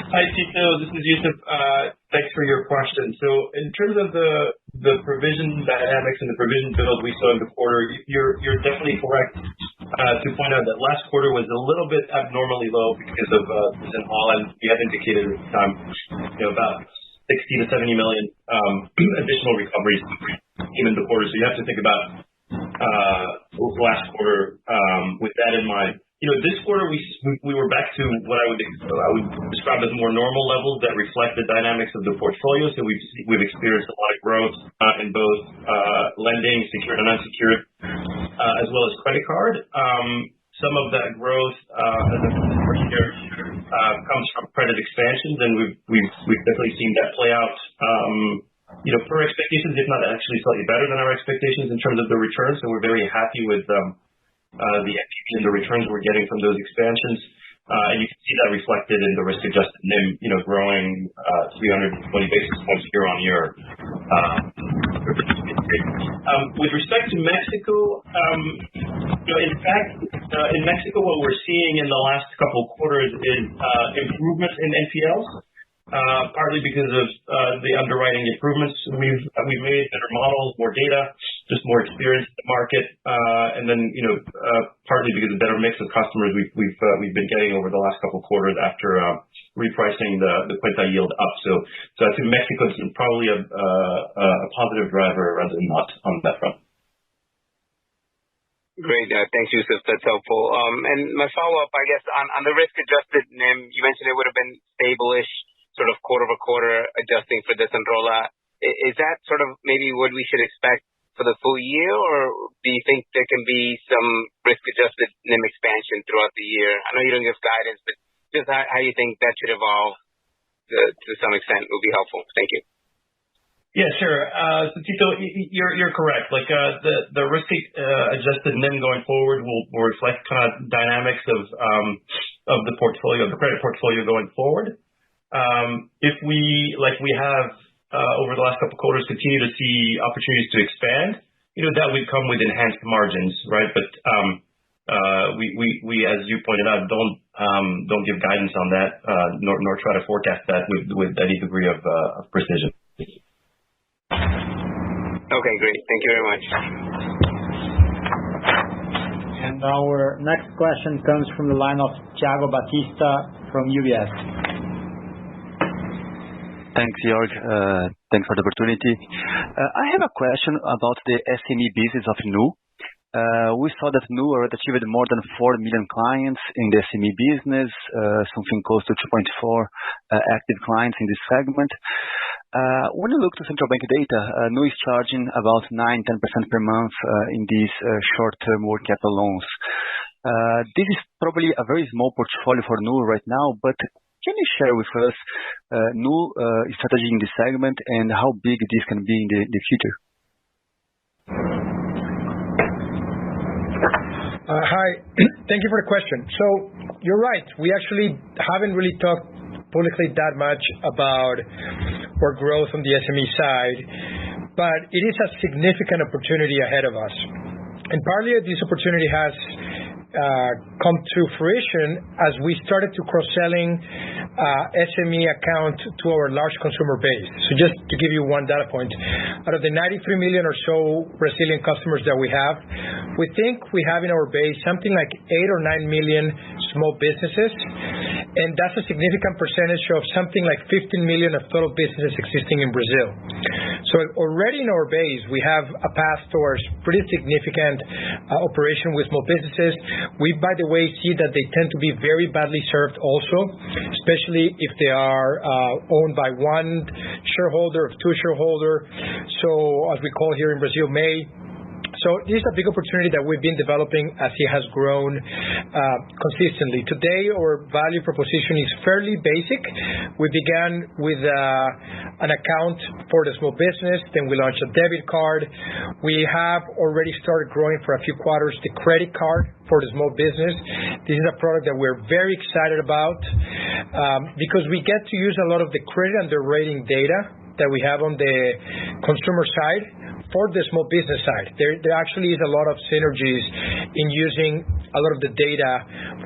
[SPEAKER 3] Hi, Tito. This is Yusuf. Thanks for your question. So in terms of the provision dynamics and the provision build we saw in the quarter, you're definitely correct to point out that last quarter was a little bit abnormally low because of Centrola, and we had indicated at the time about 60 to 70 million additional recoveries in the quarter. So you have to think about last quarter with that in mind. This quarter we were back to what I would describe as more normal levels that reflect the dynamics of the portfolio. So we've experienced a lot of growth in both lending, secured and unsecured, as well as credit card. Some of that growth, as I mentioned here, comes from credit expansions, and we've definitely seen that play out. Per expectations, if not actually slightly better than our expectations in terms of the returns. So we're very happy with the NPV and the returns we're getting from those expansions. And you can see that reflected in the risk-adjusted NIM, growing 320 basis points year on year. With respect to Mexico, in fact, in Mexico, what we're seeing in the last couple of quarters is improvements in NPLs. Partly because of the underwriting improvements we've made, better models, more data, just more experience in the market, and then partly because of better mix of customers we've been getting over the last couple of quarters after repricing the Cuenta yield up. So I think Mexico is probably a positive driver rather than not on that front.
[SPEAKER 6] Great. Thanks, Yusuf. That's helpful. And my follow-up, I guess, on the risk-adjusted NIM, you mentioned it would have been stable-ish, sort of quarter-over-quarter, adjusting for the Centrola. Is that sort of maybe what we should expect for the full year, or do you think there can be some risk-adjusted NIM expansion throughout the year? I know you don't give guidance, but just how you think that should evolve to some extent would be helpful. Thank you.
[SPEAKER 3] Yeah, sure. So Tito, you're correct. Like the risk-adjusted NIM going forward will reflect kind of dynamics of the portfolio, the credit portfolio going forward. If we, like we have over the last couple of quarters, continue to see opportunities to expand, that would come with enhanced margins, right? But we, as you pointed out, don't give guidance on that, nor try to forecast that with any degree of precision.
[SPEAKER 6] Okay, great. Thank you very much.
[SPEAKER 2] And our next question comes from the line of Thiago Batista from UBS.
[SPEAKER 7] Thanks, Jörg. Thanks for the opportunity. I have a question about the SME business of Nu. We saw that Nu already achieved more than 4 million clients in the SME business, something close to 2.4 active clients in this segment. When you look to central bank data, Nu is charging about 9-10% per month in these short-term working capital loans. This is probably a very small portfolio for Nu right now, but can you share with us Nu strategy in this segment and how big this can be in the future?
[SPEAKER 3] Hi. Thank you for the question. So you're right. We actually haven't really talked publicly that much about our growth on the SME side, but it is a significant opportunity ahead of us. And partly this opportunity has come to fruition as we started to cross-selling SME account to our large consumer base. So just to give you one data point, out of the 93 million or so Brazilian customers that we have, we think we have in our base something like 8 or 9 million small businesses, and that's a significant percentage of something like 15 million of total businesses existing in Brazil. So already in our base, we have a path towards pretty significant operation with small businesses. We, by the way, see that they tend to be very badly served also, especially if they are owned by one shareholder or two shareholder. So as we call here in Brazil, MEI. So this is a big opportunity that we've been developing as it has grown consistently. Today, our value proposition is fairly basic. We began with an account for the small business, then we launched a debit card. We have already started growing for a few quarters the credit card for the small business. This is a product that we're very excited about because we get to use a lot of the credit underwriting data that we have on the consumer side for the small business side. There actually is a lot of synergies in using a lot of the data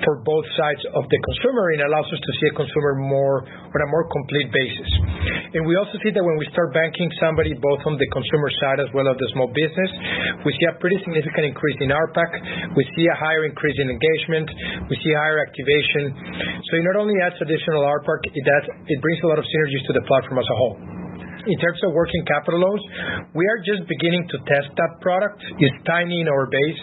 [SPEAKER 3] for both sides of the consumer, and allows us to see a consumer on a more complete basis. And we also see that when we start banking somebody both on the consumer side as well as the small business, we see a pretty significant increase in RPAC. We see a higher increase in engagement. We see higher activation. So it not only adds additional RPAC, it brings a lot of synergies to the platform as a whole. In terms of working capital loans, we are just beginning to test that product. It's tiny in our base.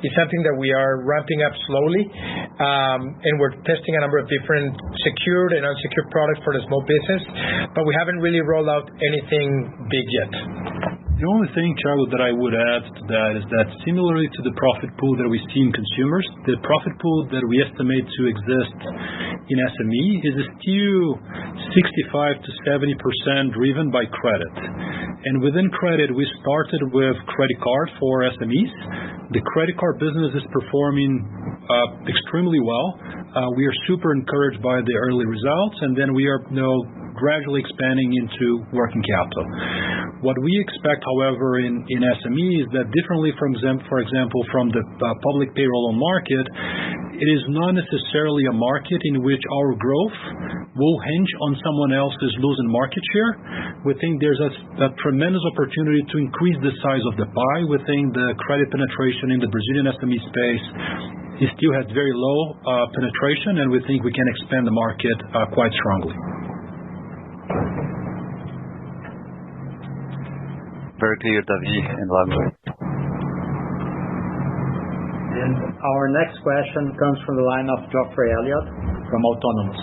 [SPEAKER 3] It's something that we are ramping up slowly, and we're testing a number of different secured and unsecured products for the small business, but we haven't really rolled out anything big yet.
[SPEAKER 4] The only thing, Thiago, that I would add to that is that similarly to the profit pool that we see in consumers, the profit pool that we estimate to exist in SME is still 65 to 70% driven by credit. And within credit, we started with credit card for SMEs. The credit card business is performing extremely well. We are super encouraged by the early results, and then we are gradually expanding into working capital. What we expect, however, in SME is that differently for example, from the public payroll loan market, it is not necessarily a market in which our growth will hinge on someone else's losing market share. We think there's a tremendous opportunity to increase the size of the pie. We think the credit penetration in the Brazilian SME space it still has very low penetration, and we think we can expand the market quite strongly.
[SPEAKER 7] Very clear, David and Lago.
[SPEAKER 8] And our next question comes from the line of Geoffrey Elliott from Autonomous.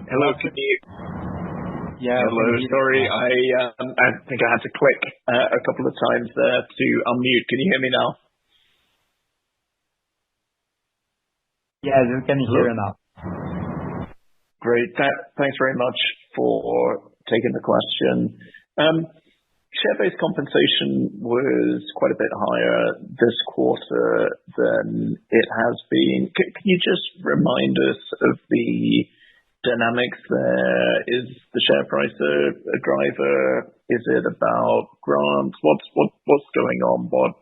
[SPEAKER 9] Hello, can you?
[SPEAKER 8] Yeah.
[SPEAKER 9] Hello, sorry, I think I had to click a couple of times there to unmute. Can you hear me now?
[SPEAKER 8] Yes, we can hear you now.
[SPEAKER 9] Great. Thanks very much for taking the question. Share-based compensation was quite a bit higher this quarter than it has been. Can you just remind us of the dynamics there? Is the share price a driver? Is it about grants? What's going on? What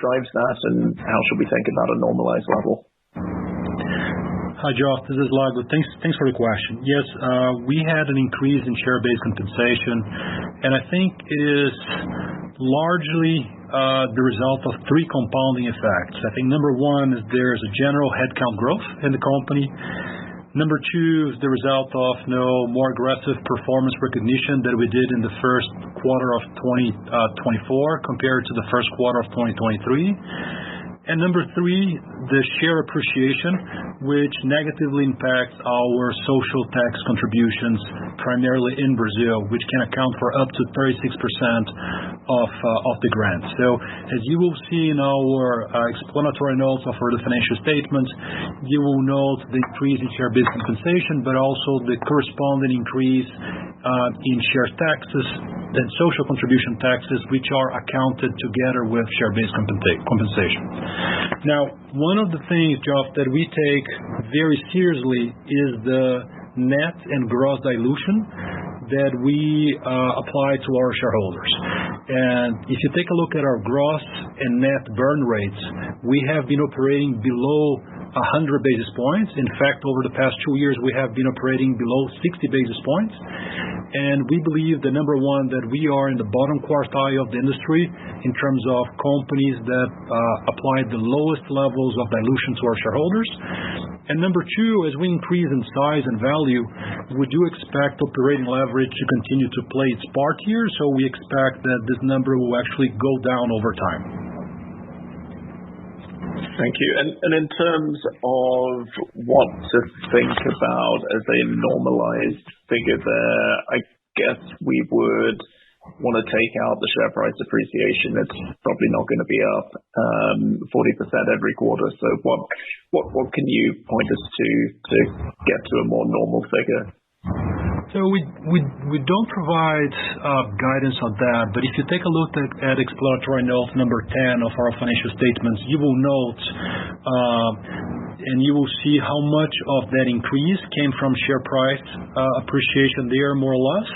[SPEAKER 9] drives that, and how should we think about a normalized level?
[SPEAKER 4] Hi, Joff. This is Lago. Thanks for the question. Yes, we had an increase in share-based compensation, and I think it is largely the result of three compounding effects. I think number one is there's a general headcount growth in the company. Number two is the result of more aggressive performance recognition that we did in the first quarter of 2024 compared to the first quarter of 2023. And number three, the share appreciation, which negatively impacts our social tax contributions, primarily in Brazil, which can account for up to 36% of the grant. So as you will see in our explanatory notes of the financial statements, you will note the increase in share-based compensation, but also the corresponding increase in share taxes and social contribution taxes, which are accounted together with share-based compensation. Now, one of the things, Geoff, that we take very seriously is the net and gross dilution that we apply to our shareholders. And if you take a look at our gross and net burn rates, we have been operating below 100 basis points. In fact, over the past 2 years, we have been operating below 60 basis points. And we believe that number one, that we are in the bottom quartile of the industry in terms of companies that apply the lowest levels of dilution to our shareholders. And number two, as we increase in size and value, we do expect operating leverage to continue to play its part here. So we expect that this number will actually go down over time.
[SPEAKER 9] Thank you. And in terms of what to think about as a normalized figure there, I guess we would want to take out the share price appreciation. It's probably not going to be up 40% every quarter. So what can you point us to get to a more normal figure?
[SPEAKER 4] So we don't provide guidance on that, but if you take a look at explanatory note number 10 of our financial statements, you will note and you will see how much of that increase came from share price appreciation there, more or less.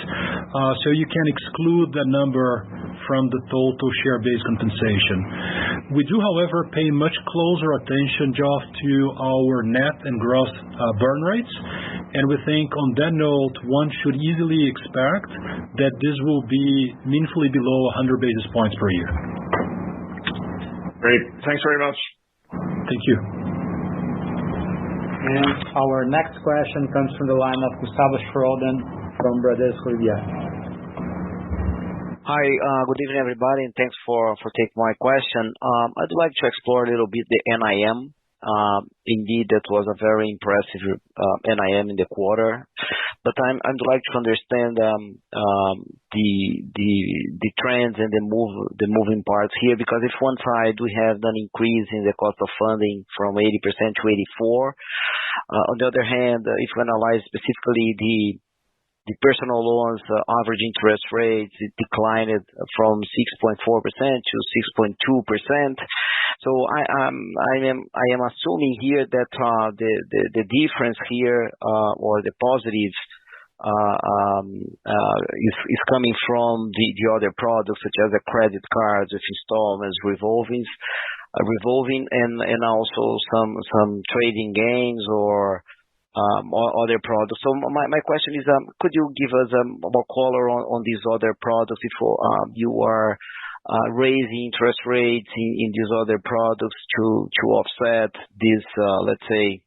[SPEAKER 4] So you can exclude that number from the total share-based compensation. We do, however, pay much closer attention, Geoff, to our net and gross burn rates. And we think on that note, one should easily expect that this will be meaningfully below 100 basis points per year.
[SPEAKER 9] Great. Thanks very much.
[SPEAKER 4] Thank you.
[SPEAKER 8] And our next question comes from the line of Gustavo Schroden from Bradesco BBI.
[SPEAKER 10] Hi, good evening, everybody, and thanks for taking my question. I'd like to explore a little bit the NIM. Indeed, that was a very impressive NIM in the quarter. But I'd like to understand the trends and the moving parts here, because if one side we have an increase in the cost of funding from 80% to 84%, on the other hand, if we analyze specifically the personal loans average interest rates, it declined from 6.4% to 6.2%. So I am assuming here that the difference here or the positive is coming from the other products such as the credit cards with installments, revolving and also some trading gains or other products. So my question is, could you give us more color on these other products if you are raising interest rates in these other products to offset this, let's say,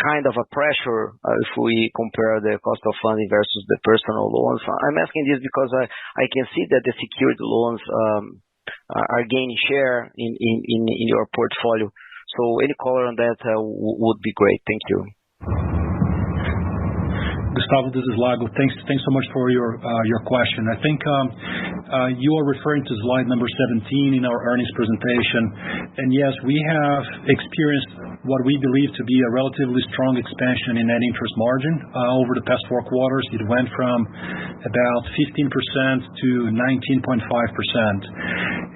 [SPEAKER 10] kind of a pressure if we compare the cost of funding versus the personal loans? I'm asking this because I can see that the secured loans are gaining share in your portfolio. So any color on that would be great. Thank you.
[SPEAKER 4] Gustavo, this is Lago. Thanks so much for your question. I think you are referring to slide number 17 in our earnings presentation. And yes, we have experienced what we believe to be a relatively strong expansion in net interest margin over the past 4 quarters. It went from about 15% to 19.5%.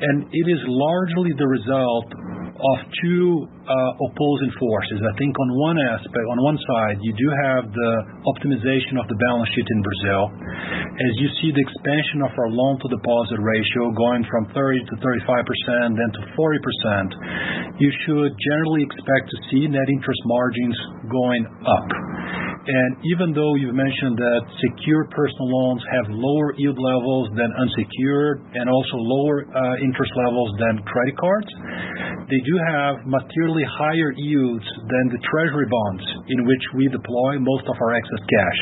[SPEAKER 4] And it is largely the result of two opposing forces. I think on one side, you do have the optimization of the balance sheet in Brazil. As you see the expansion of our loan to deposit ratio going from 30 to 35%, then to 40%, you should generally expect to see net interest margins going up. And even though you've mentioned that secured personal loans have lower yield levels than unsecured and also lower interest levels than credit cards, they do have materially higher yields than the treasury bonds in which we deploy most of our excess cash.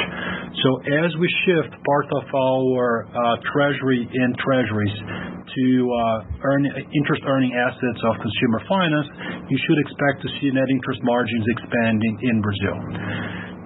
[SPEAKER 4] So as we shift part of our treasury in treasuries to interest earning assets of consumer finance, you should expect to see net interest margins expanding in Brazil.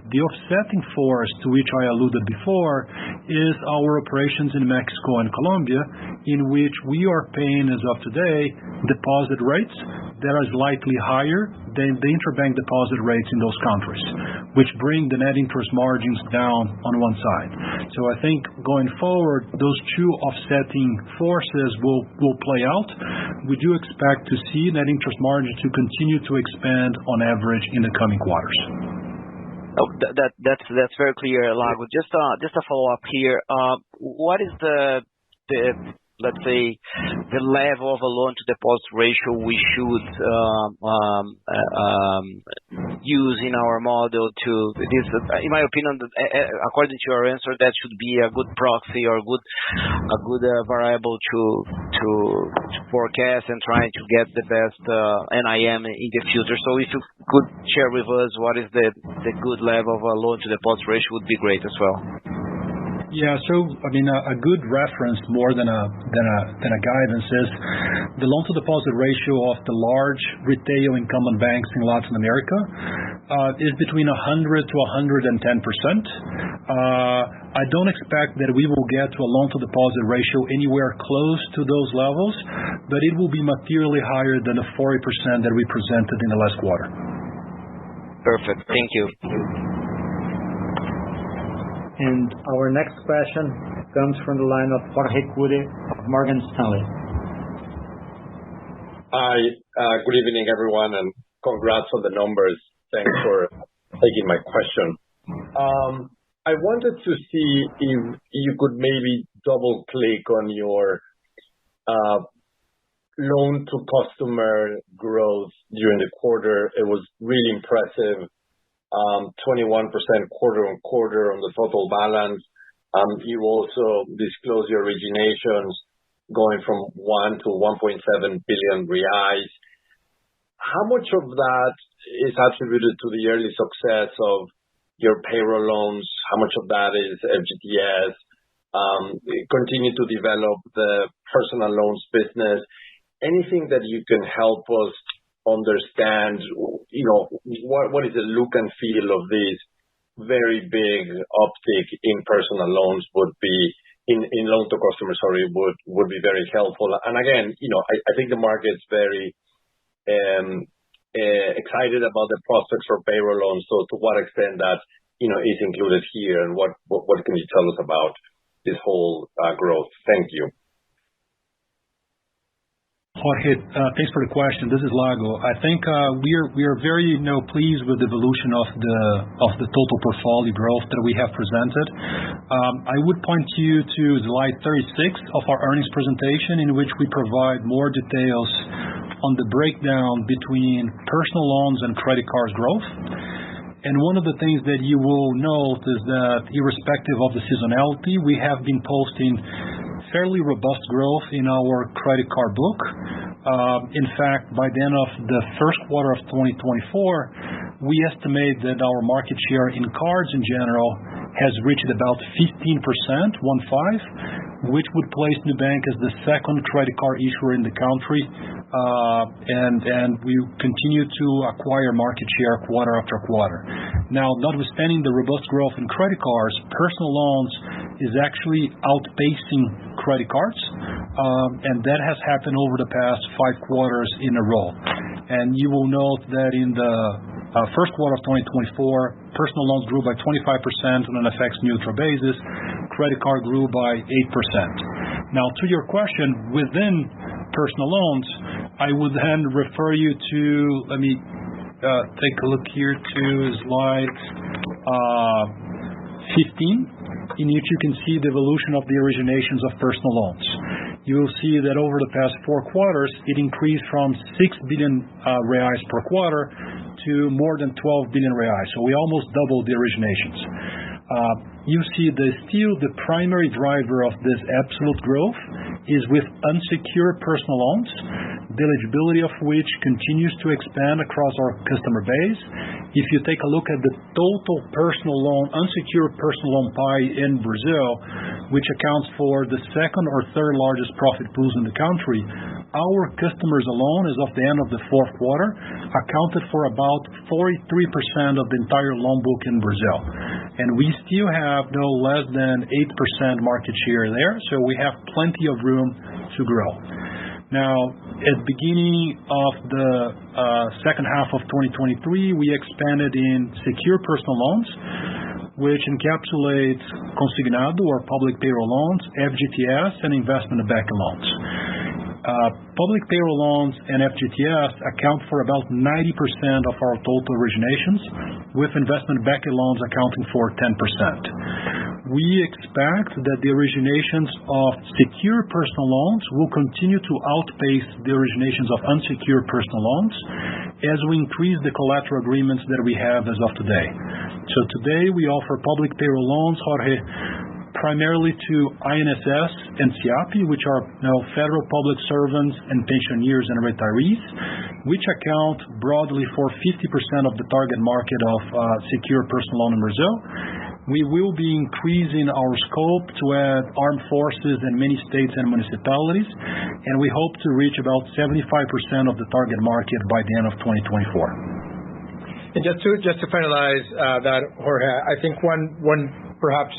[SPEAKER 4] The offsetting force to which I alluded before is our operations in Mexico and Colombia, in which we are paying, as of today, deposit rates that are slightly higher than the interbank deposit rates in those countries, which bring the net interest margins down on one side. So I think going forward, those two offsetting forces will play out. We do expect to see net interest margins to continue to expand on average in the coming quarters.
[SPEAKER 10] Oh, that's very clear, Lago. Just a follow up here. What is the let's say the level of a loan to deposit ratio we should use in our model to this? In my opinion, according to your answer, that should be a good proxy or a good variable to forecast and trying to get the best NIM in the future. So if you could share with us what is the good level of a loan to deposit ratio would be great as well.
[SPEAKER 4] Yeah, so I mean, a good reference more than a guidance is the loan to deposit ratio of the large retail incumbent banks in Latin America is between 100 to 110%. I don't expect that we will get to a loan to deposit ratio anywhere close to those levels, but it will be materially higher than the 40% that we presented in the last quarter.
[SPEAKER 10] Perfect. Thank you.
[SPEAKER 8] And our next question comes from the line of Jorge Kuri of Morgan Stanley.
[SPEAKER 11] Hi, good evening, everyone, and congrats on the numbers. Thanks for taking my question. I wanted to see if you could maybe double click on your loan to customer growth during the quarter. It was really impressive. 21% quarter-on-quarter on the total balance. You also disclose your originations going from 1 to 1.7 billion reais. How much of that is attributed to the early success of your payroll loans? How much of that is FGTS? Continue to develop the personal loans business. Anything that you can help us understand, what is the look and feel of this very big uptick in personal loans would be in loan to customers, would be very helpful. And again, I think the market's very excited about the prospects for payroll loans. So to what extent that is included here, and what can you tell us about this whole growth? Thank you.
[SPEAKER 4] Jorge, thanks for the question. This is Lago. I think we are very pleased with the evolution of the total portfolio growth that we have presented. I would point you to slide 36 of our earnings presentation, in which we provide more details on the breakdown between personal loans and credit cards growth. And one of the things that you will note is that irrespective of the seasonality, we have been posting fairly robust growth in our credit card book. In fact, by the end of the first quarter of 2024, we estimate that our market share in cards in general has reached about 15%, which would place Nubank as the second credit card issuer in the country. And we continue to acquire market share quarter after quarter. Now, notwithstanding the robust growth in credit cards, personal loans is actually outpacing credit cards, and that has happened over the past 5 quarters in a row. And you will note that in the first quarter of 2024, personal loans grew by 25% on an FX neutral basis. Credit card grew by 8%. Now, to your question, within personal loans, I would then refer you to, let me take a look here to slide 15, in which you can see the evolution of the originations of personal loans. You will see that over the past 4 quarters, it increased from 6 billion reais per quarter to more than 12 billion reais. So we almost doubled the originations. You see the primary driver of this absolute growth is with unsecured personal loans, the eligibility of which continues to expand across our customer base. If you take a look at the total unsecured personal loan pie in Brazil, which accounts for the second or third largest profit pools in the country, our customers alone, as of the end of the fourth quarter, accounted for about 43% of the entire loan book in Brazil. And we still have no less than 8% market share there, so we have plenty of room to grow. Now, at the beginning of the second half of 2023, we expanded in secure personal loans, which encapsulates consignado or public payroll loans, FGTS, and investment-backed loans. Public payroll loans and FGTS account for about 90% of our total originations, with investment-backed loans accounting for 10%. We expect that the originations of secure personal loans will continue to outpace the originations of unsecured personal loans as we increase the collateral agreements that we have as of today. So today we offer public payroll loans, Jorge, primarily to INSS and SIAP, which are federal public servants and pensioners and retirees, which account broadly for 50% of the target market of secure personal loan in Brazil. We will be increasing our scope to add armed forces in many states and municipalities, and we hope to reach about 75% of the target market by the end of 2024.
[SPEAKER 3] And just to finalize that, Jorge, I think one perhaps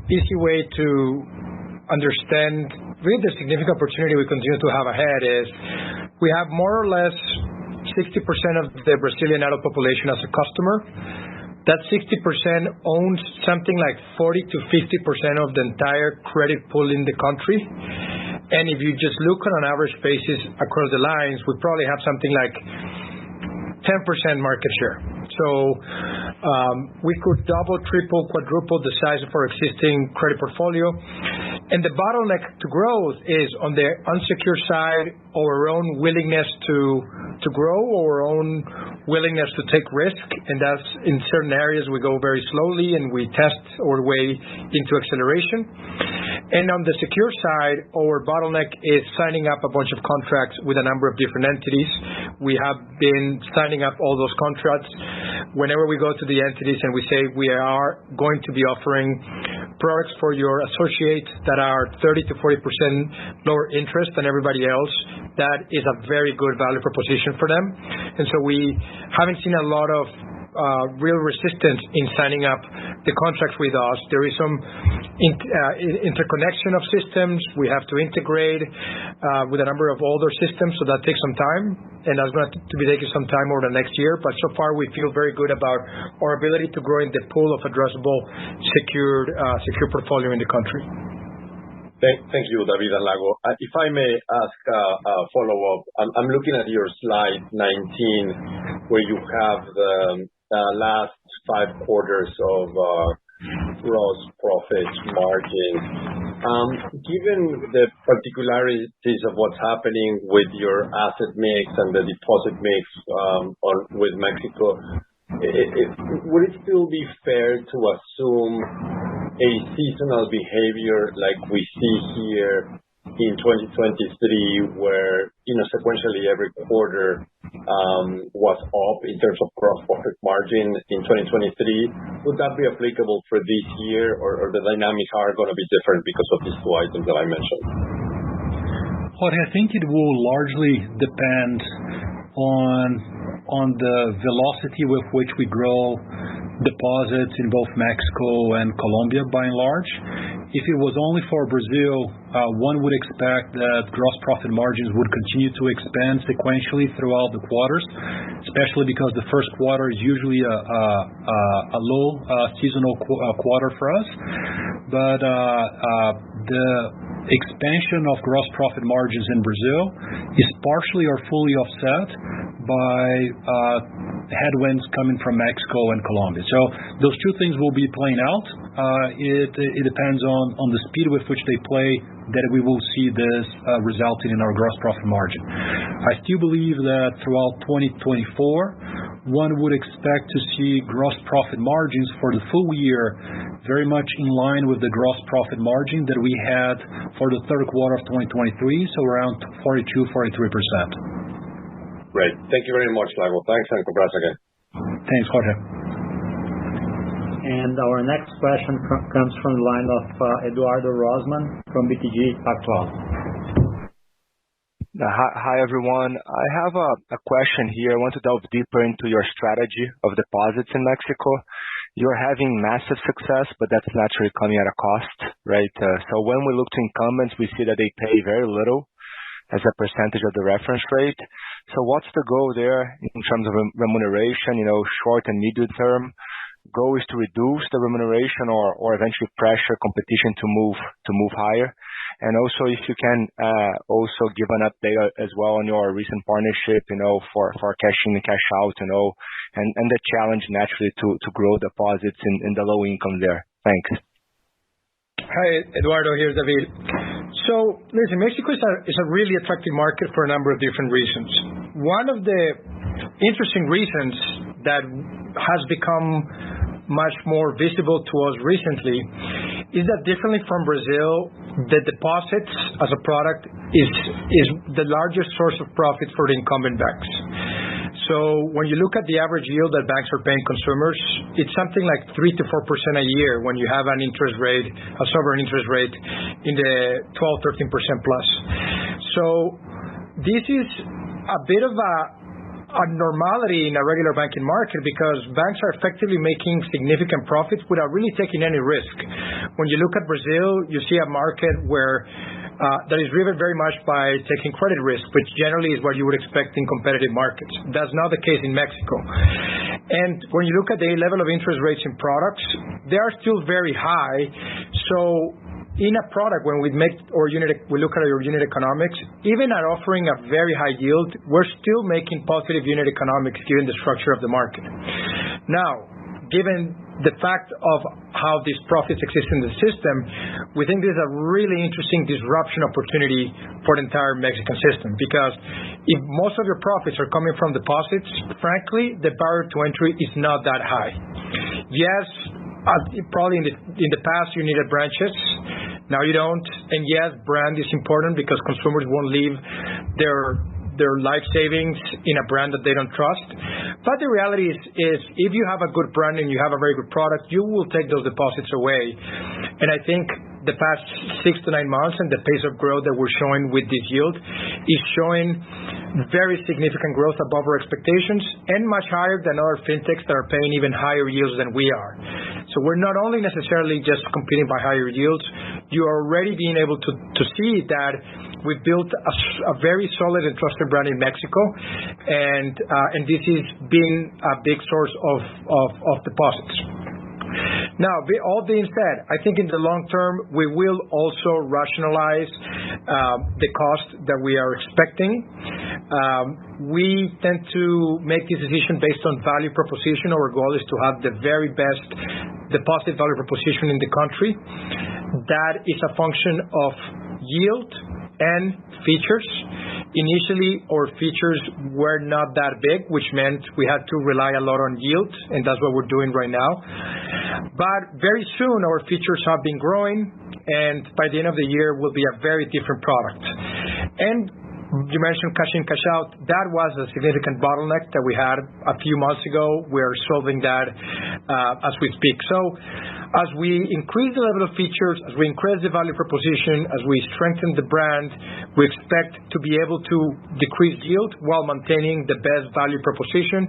[SPEAKER 3] easy way to understand really the significant opportunity we continue to have ahead is we have more or less 60% of the Brazilian adult population as a customer. That 60% owns something like 40 to 50% of the entire credit pool in the country. And if you just look on an average basis across the lines, we probably have something like 10% market share. So we could double, triple, quadruple the size of our existing credit portfolio. And the bottleneck to growth is on the unsecured side, our own willingness to grow, our own willingness to take risk. And that's in certain areas we go very slowly and we test our way into acceleration. And on the secure side, our bottleneck is signing up a bunch of contracts with a number of different entities. We have been signing up all those contracts. Whenever we go to the entities and we say we are going to be offering products for your associates that are 30 to 40% lower interest than everybody else, that is a very good value proposition for them. And so we haven't seen a lot of real resistance in signing up the contracts with us. There is some interconnection of systems. We have to integrate with a number of older systems, so that takes some time, and that's going to be taking some time over the next year. But so far, we feel very good about our ability to grow in the pool of addressable secure portfolio in the country.
[SPEAKER 11] Thank you, David and Lago. If I may ask a follow-up, I'm looking at your slide 19, where you have the last 5 quarters of gross profit margin. Given the particularities of what's happening with your asset mix and the deposit mix with Mexico, would it still be fair to assume a seasonal behavior like we see here in 2023, where sequentially every quarter was up in terms of gross profit margin in 2023? Would that be applicable for this year, or the dynamics are going to be different because of these 2 items that I mentioned?
[SPEAKER 4] Jorge, I think it will largely depend on the velocity with which we grow deposits in both Mexico and Colombia by and large. If it was only for Brazil, one would expect that gross profit margins would continue to expand sequentially throughout the quarters, especially because the first quarter is usually a low seasonal quarter for us. But the expansion of gross profit margins in Brazil is partially or fully offset by headwinds coming from Mexico and Colombia. So those two things will be playing out. It depends on the speed with which they play that we will see this resulting in our gross profit margin. I still believe that throughout 2024, one would expect to see gross profit margins for the full year very much in line with the gross profit margin that we had for the third quarter of 2023, so around 42-43%.
[SPEAKER 11] Great. Thank you very much, Lago. Thanks, and congrats again.
[SPEAKER 4] Thanks, Jorge.
[SPEAKER 8] And our next question comes from the line of Eduardo Rosman from BTG Pactual.
[SPEAKER 12] Hi, everyone. I have a question here. I want to delve deeper into your strategy of deposits in Mexico. You're having massive success, but that's naturally coming at a cost, right? So when we look to incumbents, we see that they pay very little as a percentage of the reference rate. So what's the goal there in terms of remuneration, short and medium term? Goal is to reduce the remuneration or eventually pressure competition to move higher. And also, if you can also give an update as well on your recent partnership, for cash in and cash out, and the challenge naturally to grow deposits in the low income there. Thanks.
[SPEAKER 3] Hi, Eduardo. Here's David. So, listen, Mexico is a really attractive market for a number of different reasons. One of the interesting reasons that has become much more visible to us recently is that differently from Brazil, the deposits as a product is the largest source of profit for the incumbent banks. So when you look at the average yield that banks are paying consumers, it's something like 3 to 4% a year when you have an interest rate, a sovereign interest rate in the 12, 13% plus. So this is a bit of a normality in a regular banking market because banks are effectively making significant profits without really taking any risk. When you look at Brazil, you see a market where that is driven very much by taking credit risk, which generally is what you would expect in competitive markets. That's not the case in Mexico. And when you look at the level of interest rates in products, they are still very high. So in a product, when we look at our unit economics, even at offering a very high yield, we're still making positive unit economics given the structure of the market. Now, given the fact of how these profits exist in the system, we think there's a really interesting disruption opportunity for the entire Mexican system. Because if most of your profits are coming from deposits, frankly, the barrier to entry is not that high. Yes, probably in the past you needed branches. Now you don't. And yes, brand is important because consumers won't leave their life savings in a brand that they don't trust. But the reality is if you have a good brand and you have a very good product, you will take those deposits away. And I think the past 6 to 9 months and the pace of growth that we're showing with this yield is showing very significant growth above our expectations and much higher than other fintechs that are paying even higher yields than we are. So we're not only necessarily just competing by higher yields, you are already being able to see that we've built a very solid and trusted brand in Mexico, and this is being a big source of deposits. Now, all being said, I think in the long term, we will also rationalize the cost that we are expecting. We tend to make this decision based on value proposition. Our goal is to have the very best deposit value proposition in the country. That is a function of yield and features. Initially, our features were not that big, which meant we had to rely a lot on yield, and that's what we're doing right now. But very soon, our features have been growing, and by the end of the year, will be a very different product. And you mentioned cash in, cash out. That was a significant bottleneck that we had a few months ago. We're solving that as we speak. So as we increase the level of features, as we increase the value proposition, as we strengthen the brand, we expect to be able to decrease yield while maintaining the best value proposition.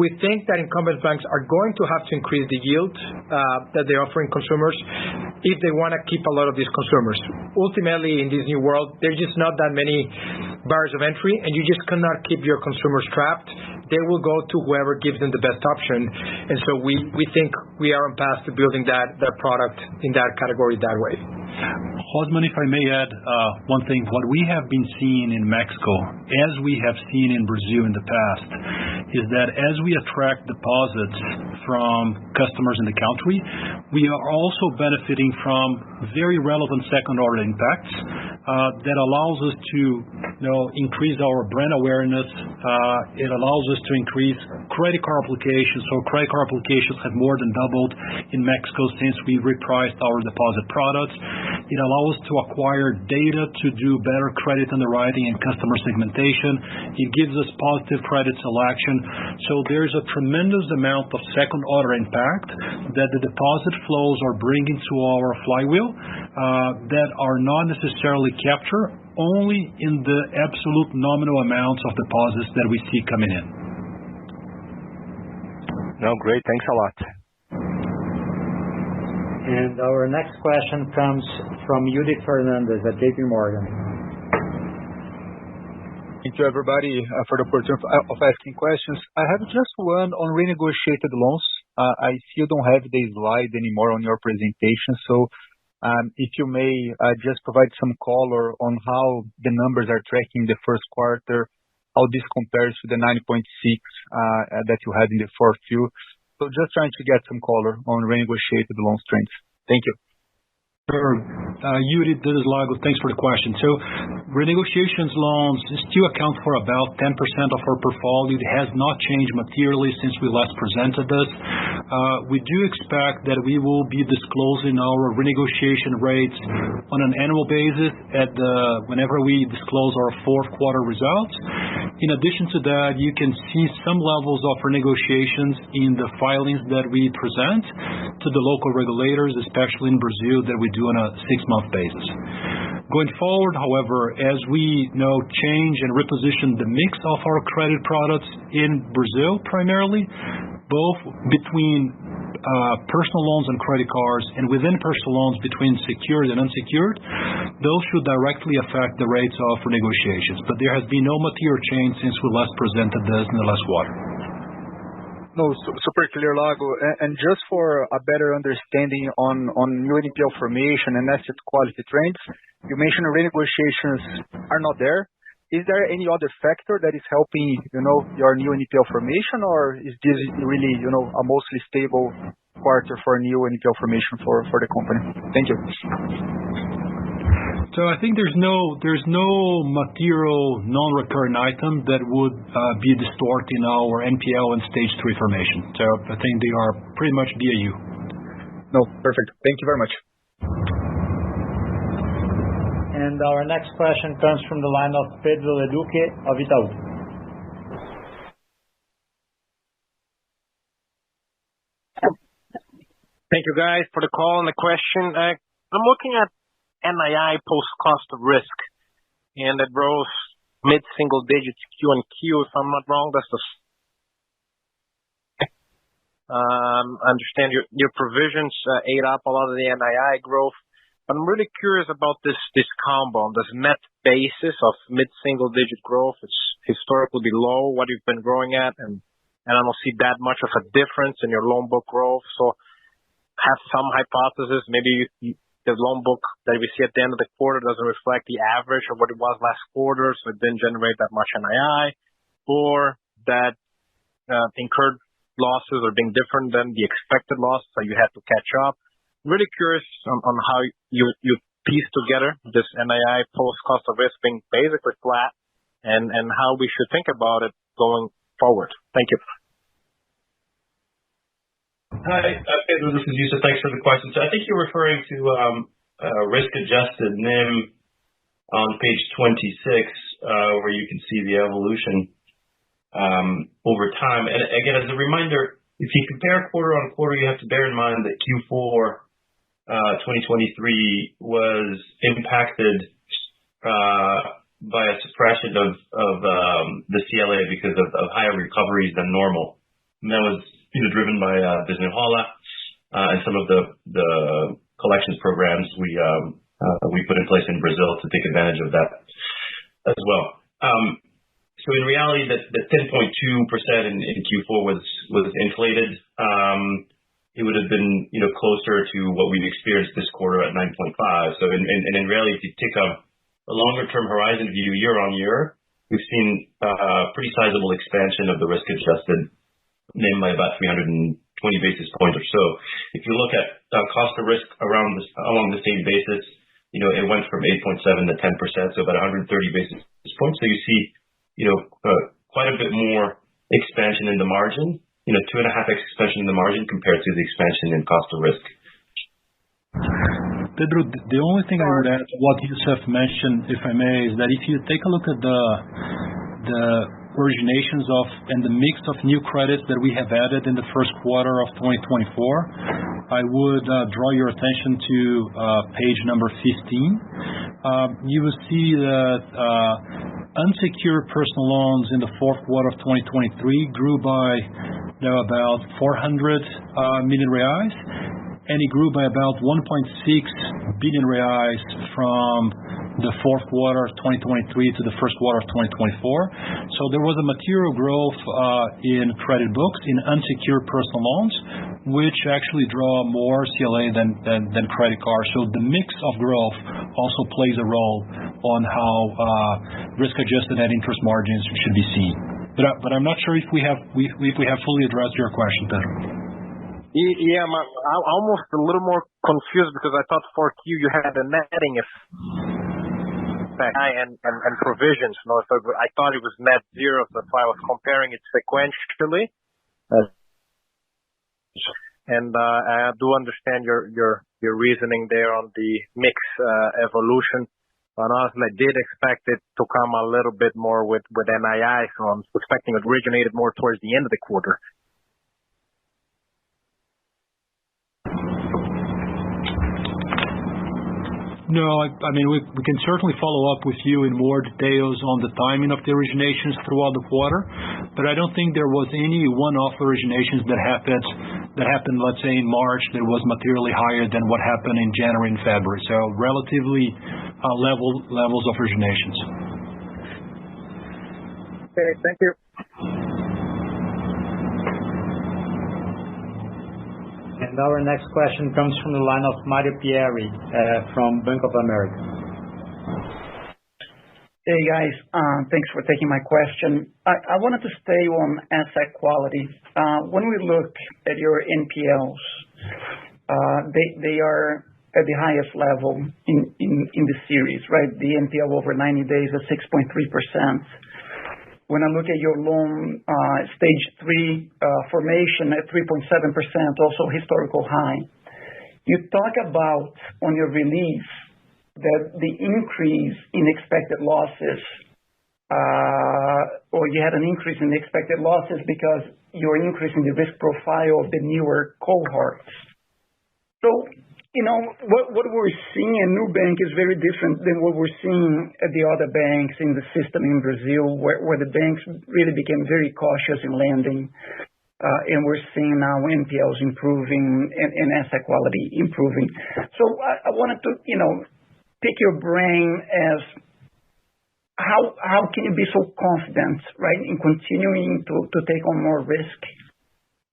[SPEAKER 3] We think that incumbent banks are going to have to increase the yield that they're offering consumers if they want to keep a lot of these consumers. Ultimately, in this new world, there's just not that many barriers of entry, and you just cannot keep your consumers trapped. They will go to whoever gives them the best option. And so we think we are on path to building that product in that category that way.
[SPEAKER 4] Rosman, if I may add one thing, what we have been seeing in Mexico, as we have seen in Brazil in the past, is that as we attract deposits from customers in the country, we are also benefiting from very relevant second-order impacts that allows us to increase our brand awareness. It allows us to increase credit card applications. So credit card applications have more than doubled in Mexico since we repriced our deposit products. It allows us to acquire data to do better credit underwriting and customer segmentation. It gives us positive credit selection. So there's a tremendous amount of second order impact that the deposit flows are bringing to our flywheel that are not necessarily captured only in the absolute nominal amounts of deposits that we see coming in.
[SPEAKER 12] No, great. Thanks a lot.
[SPEAKER 8] And our next question comes from Yuri Fernandez at JP Morgan.
[SPEAKER 13] Thank you, everybody, for the opportunity of asking questions. I have just one on renegotiated loans. I see you don't have the slide anymore on your presentation, so if you may just provide some color on how the numbers are tracking the first quarter, how this compares to the 9.6 that you had in the fourth Q. So just trying to get some color on renegotiated loan trends. Thank you.
[SPEAKER 4] Sure. Yuri, this is Lago. Thanks for the question. So renegotiations loans still account for about 10% of our portfolio. It has not changed materially since we last presented this. We do expect that we will be disclosing our renegotiation rates on an annual basis whenever we disclose our fourth quarter results. In addition to that, you can see some levels of renegotiations in the filings that we present to the local regulators, especially in Brazil, that we do on a 6-month basis. Going forward, however, as we change and reposition the mix of our credit products in Brazil primarily, both between personal loans and credit cards, and within personal loans between secured and unsecured, those should directly affect the rates of renegotiations. But there has been no material change since we last presented this in the last quarter.
[SPEAKER 13] No, super clear, Lago. And just for a better understanding on new NPL formation and asset quality trends, you mentioned renegotiations are not there. Is there any other factor that is helping, your new NPL formation, or is this really, a mostly stable quarter for new NPL formation for the company? Thank you.
[SPEAKER 4] So I think there's no material non-recurring item that would be distorting our NPL and stage 3 formation. So I think they are pretty much BAU.
[SPEAKER 13] No, perfect. Thank you very much.
[SPEAKER 8] And our next question comes from the line of Pedro Leduc of Itaú.
[SPEAKER 14] Thank you guys for the call and the question. I'm looking at NII post cost of risk, and it rose mid-single digits Q and Q. If I'm not wrong, that's I understand your provisions ate up a lot of the NII growth. But I'm really curious about this combo, this net basis of mid-single digit growth. It's historically below what you've been growing at, and I don't see that much of a difference in your loan book growth. So have some hypothesis. Maybe the loan book that we see at the end of the quarter doesn't reflect the average of what it was last quarter, so it didn't generate that much NII, or that incurred losses are being different than the expected loss, so you had to catch up. Really curious on how you piece together this NII post cost of risk being basically flat, and how we should think about it going forward. Thank you.
[SPEAKER 15] Hi, Pedro, this is Yusuf. Thanks for the question. So I think you're referring to risk-adjusted NIM on page 26, where you can see the evolution over time. And again, as a reminder, if you compare quarter on quarter, you have to bear in mind that Q4 2023 was impacted by a suppression of the CLA because of higher recoveries than normal. And that was driven by Desenrola and some of the collections programs we put in place in Brazil to take advantage of that as well. So in reality, the 10.2% in Q4 was inflated. It would have been closer to what we've experienced this quarter at 9.5. So in reality, if you take a longer term horizon view year on year, we've seen pretty sizable expansion of the risk adjusted NIM by about 320 basis points or so. If you look at cost of risk along the same basis, it went from 8.7 to 10%, so about 130 basis points. So you see, quite a bit more expansion in the margin, 2.5x expansion in the margin compared to the expansion in cost of risk.
[SPEAKER 16] Pedro, the only thing I would add to what Youssef mentioned, if I may, is that if you take a look at the originations of and the mix of new credits that we have added in the first quarter of 2024, I would draw your attention to page number 15. You will see that unsecured personal loans in the fourth quarter of 2023 grew by about 400 million reais, and it grew by about 1.6 billion reais from the fourth quarter of 2023 to the first quarter of 2024. So there was a material growth in credit books in unsecured personal loans, which actually draw more CLA than credit cards. So the mix of growth also plays a role on how risk-adjusted net interest margins should be seen. But I'm not sure if we have fully addressed your question, Pedro.
[SPEAKER 14] Yeah, I'm almost a little more confused because I thought for Q you had a netting effect and provisions. I thought it was net zero, so that's why I was comparing it sequentially. And I do understand your reasoning there on the mix evolution. But honestly, I did expect it to come a little bit more with NII, so I'm expecting it originated more towards the end of the quarter.
[SPEAKER 16] No, I mean, we can certainly follow up with you in more details on the timing of the originations throughout the quarter, but I don't think there was any one-off originations that happened, let's say, in March that was materially higher than what happened in January and February. So relatively levels of originations.
[SPEAKER 14] Okay, thank you.
[SPEAKER 8] And our next question comes from the line of Mario Pierri from Bank of America.
[SPEAKER 17] Hey guys, thanks for taking my question. I wanted to stay on asset quality. When we look at your NPLs, they are at the highest level in the series, right? The NPL over 90 days is 6.3%. When I look at your loan stage 3 formation at 3.7%, also historical high. You talk about on your release that the increase in expected losses, or you had an increase in the expected losses because you're increasing the risk profile of the newer cohorts. So, what we're seeing in Nubank is very different than what we're seeing at the other banks in the system in Brazil, where the banks really became very cautious in lending, and we're seeing now NPLs improving and asset quality improving. So I wanted to, pick your brain as how can you be so confident, right, in continuing to take on more risk?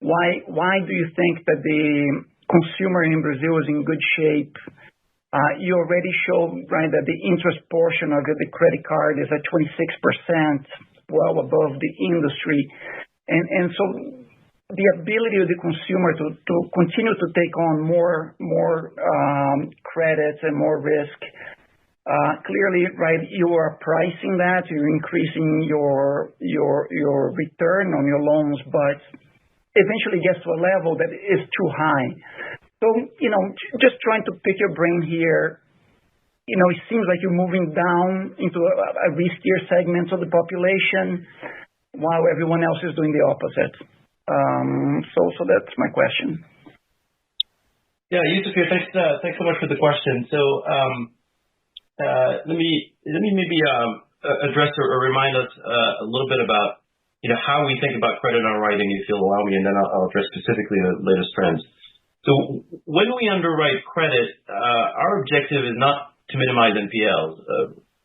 [SPEAKER 17] Why do you think that the consumer in Brazil is in good shape? You already showed, right, that the interest portion of the credit card is at 26%, well above the industry. And so the ability of the consumer to continue to take on more credits and more risk, clearly, right, you are pricing that, you're increasing your return on your loans, but eventually gets to a level that is too high. So, just trying to pick your brain here, it seems like you're moving down into a riskier segment of the population while everyone else is doing the opposite. So that's my question.
[SPEAKER 15] Yeah, Youssef here. Thanks so much for the question. So, let me maybe address or remind us a little bit about how we think about credit underwriting, if you'll allow me, and then I'll address specifically the latest trends. So when we underwrite credit, our objective is not to minimize NPLs.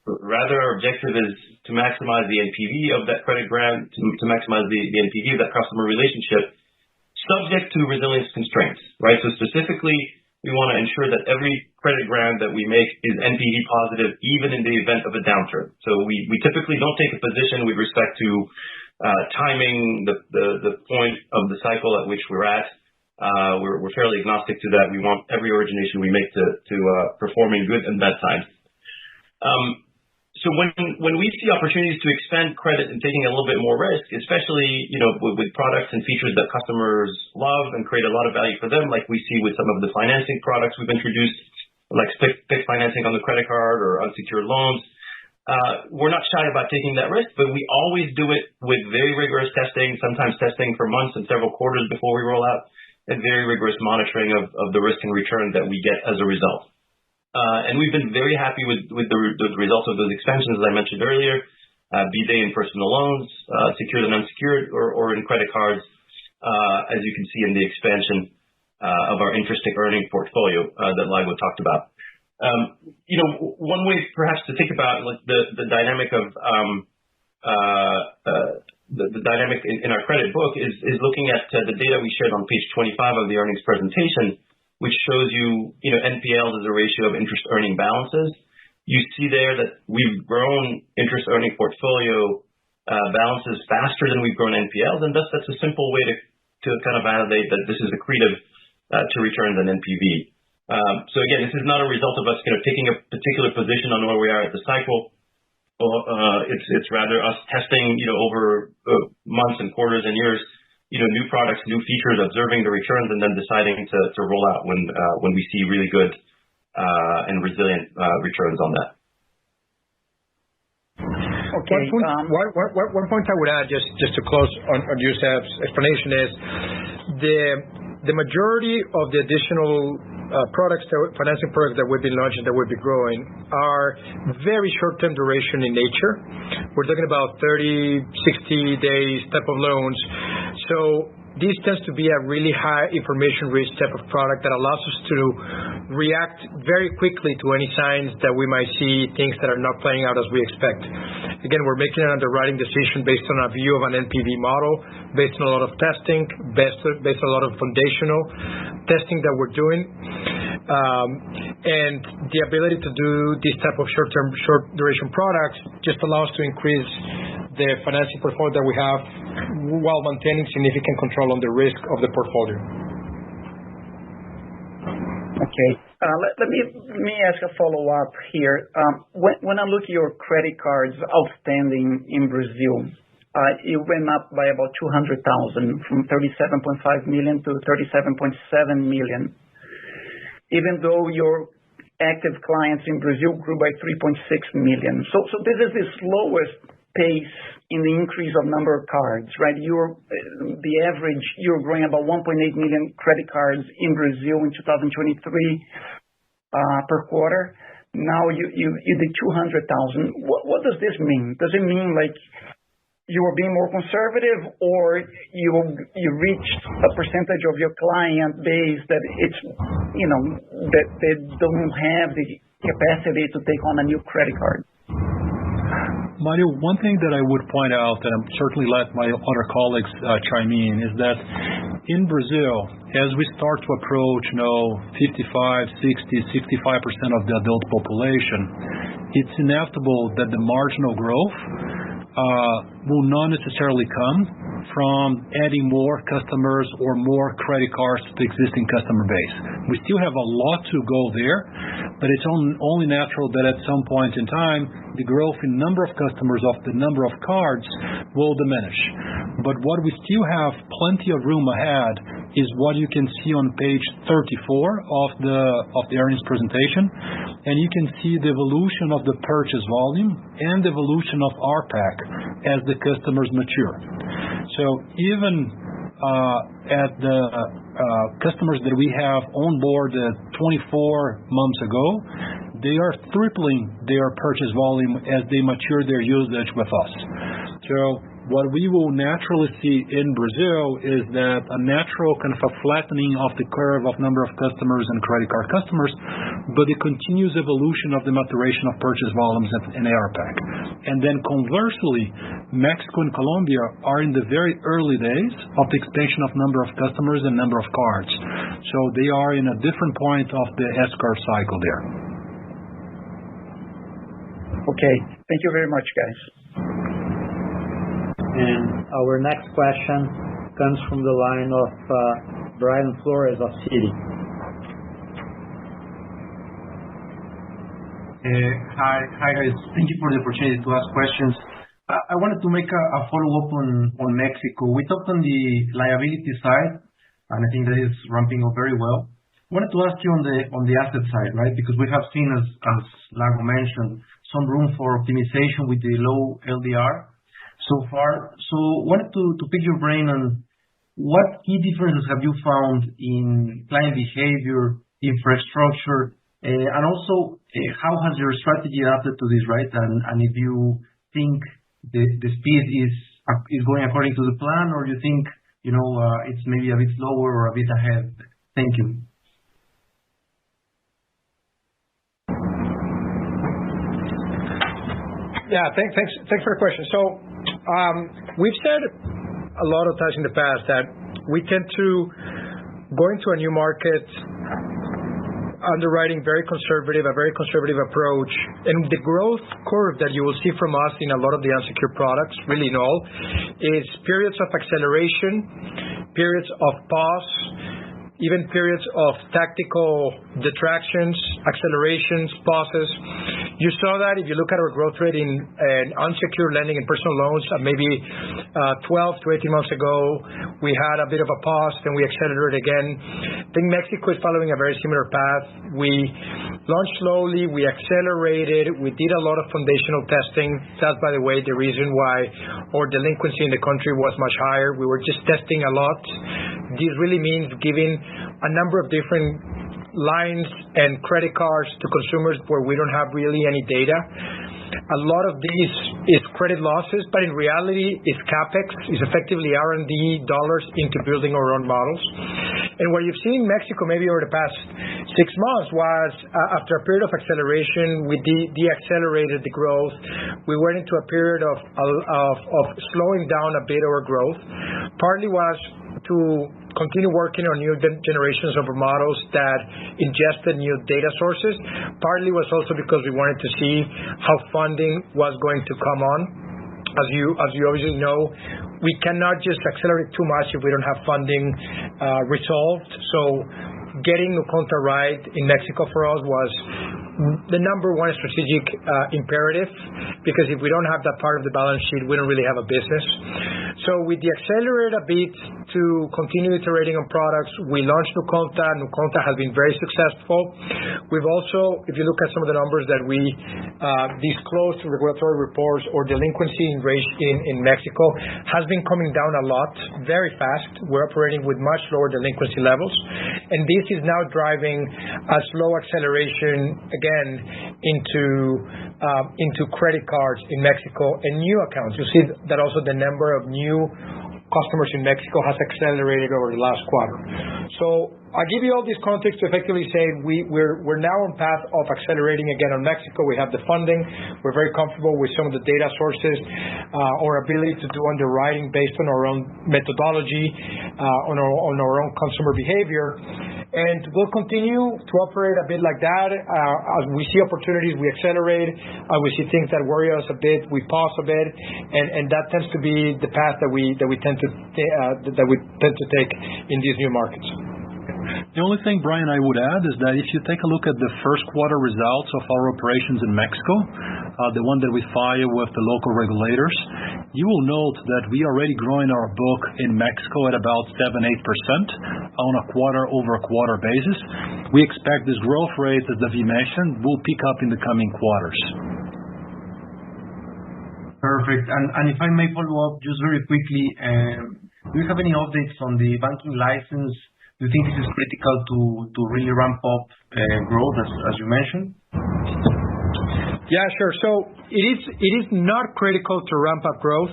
[SPEAKER 15] Rather, our objective is to maximize the NPV of that credit grant, to maximize the NPV of that customer relationship, subject to resilience constraints, right? So specifically, we want to ensure that every credit grant that we make is NPV positive, even in the event of a downturn. So we typically don't take a position with respect to timing, the point of the cycle at which we're at. We're fairly agnostic to that. We want every origination we make to perform in good and bad times. So when we see opportunities to expand credit and taking a little bit more risk, especially with products and features that customers love and create a lot of value for them, like we see with some of the financing products we've introduced, like fixed financing on the credit card or unsecured loans, we're not shy about taking that risk, but we always do it with very rigorous testing, sometimes testing for months and several quarters before we roll out, and very rigorous monitoring of the risk and return that we get as a result. And we've been very happy with the results of those expansions, as I mentioned earlier, be they in personal loans, secured and unsecured, or in credit cards, as you can see in the expansion of our interest earning portfolio that Lago talked about. One way perhaps to think about the dynamic of the dynamic in our credit book is looking at the data we shared on page 25 of the earnings presentation, which shows you NPLs as a ratio of interest earning balances. You see there that we've grown interest earning portfolio balances faster than we've grown NPLs, and thus that's a simple way to kind of validate that this is accretive to returns and NPV. So again, this is not a result of us taking a particular position on where we are at the cycle. It's rather us testing, over months and quarters and years, new products, new features, observing the returns, and then deciding to roll out when we see really good and resilient returns on that.
[SPEAKER 18] Okay. One point I would add, just to close on Youssef's explanation, is the majority of the additional financing products that we've been launching, that we'll be growing, are very short-term duration in nature. We're talking about 30, 60 days type of loans. So this tends to be a really high information-rich type of product that allows us to react very quickly to any signs that we might see things that are not playing out as we expect. Again, we're making an underwriting decision based on a view of an NPV model, based on a lot of testing, based on a lot of foundational testing that we're doing. And the ability to do this type of short duration products just allows to increase the financing portfolio that we have while maintaining significant control on the risk of the portfolio.
[SPEAKER 17] Okay. Let me ask a follow-up here. When I look at your credit cards outstanding in Brazil, it went up by about 200,000, from 37.5 million to 37.7 million, even though your active clients in Brazil grew by 3.6 million. So this is the slowest pace in the increase of number of cards, right? The average, you're growing about 1.8 million credit cards in Brazil in 2023 per quarter. Now you did 200,000. What does this mean? Does it mean like you are being more conservative, or you reached a percentage of your client base that it's that they don't have the capacity to take on a new credit card?
[SPEAKER 16] Mario, one thing that I would point out, and I'm certainly let my other colleagues chime in, is that in Brazil, as we start to approach 55, 60, 65% of the adult population, it's inevitable that the marginal growth will not necessarily come from adding more customers or more credit cards to the existing customer base. We still have a lot to go there, but it's only natural that at some point in time, the growth in number of customers of the number of cards will diminish. But what we still have plenty of room ahead is what you can see on page 34 of the earnings presentation, and you can see the evolution of the purchase volume and the evolution of RPAC as the customers mature. So even at the customers that we have on board 24 months ago, they are tripling their purchase volume as they mature their usage with us. So what we will naturally see in Brazil is that a natural kind of a flattening of the curve of number of customers and credit card customers, but the continuous evolution of the maturation of purchase volumes and ARPAC. And then conversely, Mexico and Colombia are in the very early days of the expansion of number of customers and number of cards. So they are in a different point of the S-curve cycle there.
[SPEAKER 17] Okay. Thank you very much, guys.
[SPEAKER 8] And our next question comes from the line of Brian Flores of Citi.
[SPEAKER 19] Hi, guys. Thank you for the opportunity to ask questions. I wanted to make a follow-up on Mexico. We talked on the liability side, and I think that is ramping up very well. I wanted to ask you on the asset side, right? Because we have seen, as Lago mentioned, some room for optimization with the low LDR so far. So wanted to pick your brain on what key differences have you found in client behavior, infrastructure, and also how has your strategy adapted to this, right? And if you think the speed is going according to the plan, or you think it's maybe a bit slower or a bit ahead. Thank you.
[SPEAKER 18] Yeah, thanks for the question. So we've said a lot of times in the past that we tend to go into a new market underwriting a very conservative approach, and the growth curve that you will see from us in a lot of the unsecured products, really in all, is periods of acceleration, periods of pause, even periods of tactical detractions, accelerations, pauses. You saw that if you look at our growth rate in unsecured lending and personal loans, maybe 12 to 18 months ago, we had a bit of a pause, then we accelerated again. I think Mexico is following a very similar path. We launched slowly, we accelerated, we did a lot of foundational testing. That's, by the way, the reason why our delinquency in the country was much higher. We were just testing a lot. This really means giving a number of different lines and credit cards to consumers where we don't have really any data. A lot of these is credit losses, but in reality, it's CapEx, it's effectively R&D dollars into building our own models. And what you've seen in Mexico maybe over the past 6 months was after a period of acceleration, we deaccelerated the growth. We went into a period of slowing down a bit our growth. Partly was to continue working on new generations of models that ingested new data sources. Partly was also because we wanted to see how funding was going to come on. As you obviously know, we cannot just accelerate too much if we don't have funding resolved. So getting NuConta right in Mexico for us was the number one strategic imperative, because if we don't have that part of the balance sheet, we don't really have a business. So we deaccelerated a bit to continue iterating on products. We launched NuConta. NuConta has been very successful. We've also, if you look at some of the numbers that we disclosed to regulatory reports, or delinquency in Mexico has been coming down a lot, very fast. We're operating with much lower delinquency levels. And this is now driving a slow acceleration again into credit cards in Mexico and new accounts. You see that also the number of new customers in Mexico has accelerated over the last quarter. So I'll give you all this context to effectively say we're now on path of accelerating again on Mexico. We have the funding. We're very comfortable with some of the data sources, our ability to do underwriting based on our own methodology, on our own consumer behavior. And we'll continue to operate a bit like that. As we see opportunities, we accelerate. We see things that worry us a bit, we pause a bit, and that tends to be the path that we tend to take in these new markets.
[SPEAKER 16] The only thing, Brian, I would add is that if you take a look at the first quarter results of our operations in Mexico, the one that we file with the local regulators, you will note that we are already growing our book in Mexico at about 7-8% on a quarter-over-quarter basis. We expect this growth rate, as David mentioned, will pick up in the coming quarters.
[SPEAKER 19] Perfect. And if I may follow up just very quickly, do you have any updates on the banking license? Do you think this is critical to really ramp up growth, as you mentioned?
[SPEAKER 18] Yeah, sure. So it is not critical to ramp up growth.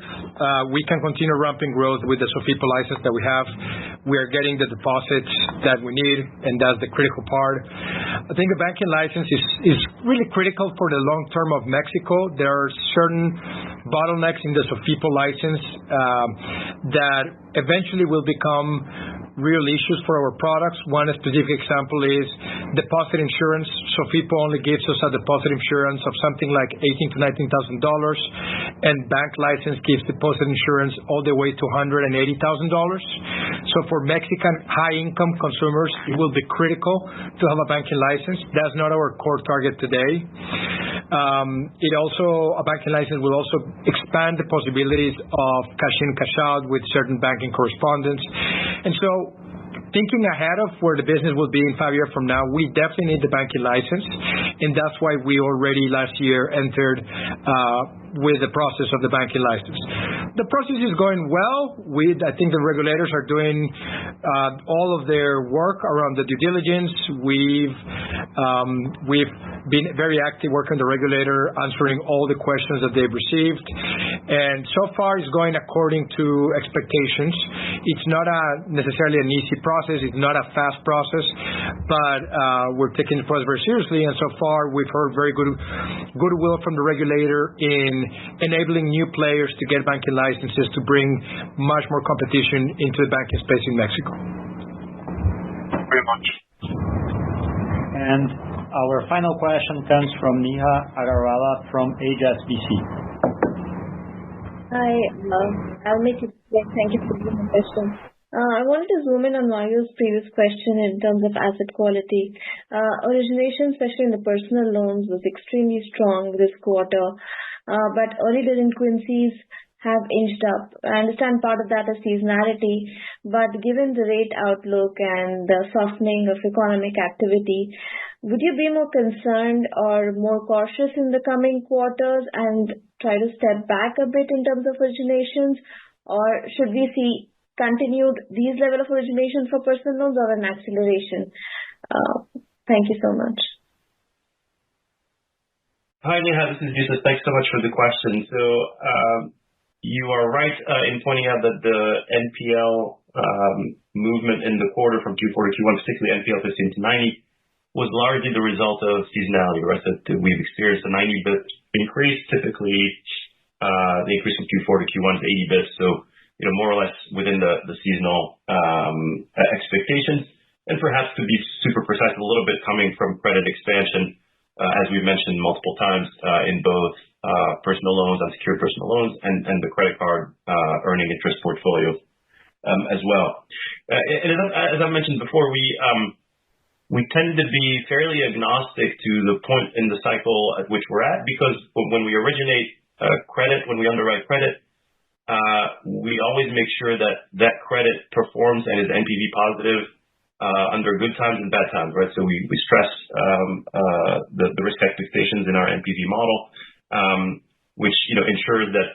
[SPEAKER 18] We can continue ramping growth with the SOFIPO license that we have. We are getting the deposits that we need, and that's the critical part. I think the banking license is really critical for the long term of Mexico. There are certain bottlenecks in the SOFIPO license that eventually will become real issues for our products. One specific example is deposit insurance. So FIPO only gives us a deposit insurance of something like $18,000 to $19,000, and bank license gives deposit insurance all the way to $180,000. So for Mexican high-income consumers, it will be critical to have a banking license. That's not our core target today. A banking license will also expand the possibilities of cash in, cash out with certain banking correspondents. And so thinking ahead of where the business will be in 5 years from now, we definitely need the banking license. And that's why we already last year entered with the process of the banking license. The process is going well. I think the regulators are doing all of their work around the due diligence. We've been very active working with the regulator, answering all the questions that they've received. And so far it's going according to expectations. It's not necessarily an easy process. It's not a fast process, but we're taking the process very seriously. And so far we've heard very goodwill from the regulator in enabling new players to get banking licenses to bring much more competition into the banking space in Mexico.
[SPEAKER 14] Very much.
[SPEAKER 8] And our final question comes from Neha Agarwala from HSBC.
[SPEAKER 20] Hi, I'll make it quick. Thank you for the question. I wanted to zoom in on Mario's previous question in terms of asset quality. Origination, especially in the personal loans, was extremely strong this quarter, but early delinquencies have inched up. I understand part of that is seasonality, but given the rate outlook and the softening of economic activity, would you be more concerned or more cautious in the coming quarters and try to step back a bit in terms of originations, or should we see continued these level of originations for personal loans or an acceleration? Thank you so much.
[SPEAKER 15] Hi, Neha. This is Jesus. Thanks so much for the question. So you are right in pointing out that the NPL movement in the quarter from Q4 to Q1, particularly NPL 15 to 90, was largely the result of seasonality, right? So we've experienced a 90 bip increase. Typically, the increase from Q4 to Q1 is 80 bips. So more or less within the seasonal expectations. And perhaps to be super precise, a little bit coming from credit expansion, as we've mentioned multiple times, in both personal loans, unsecured personal loans, and the credit card earning interest portfolio as well. And as I mentioned before, we tend to be fairly agnostic to the point in the cycle at which we're at, because when we originate credit, when we underwrite credit, we always make sure that credit performs and is NPV positive under good times and bad times, right? So we stress the risk expectations in our NPV model, which ensures that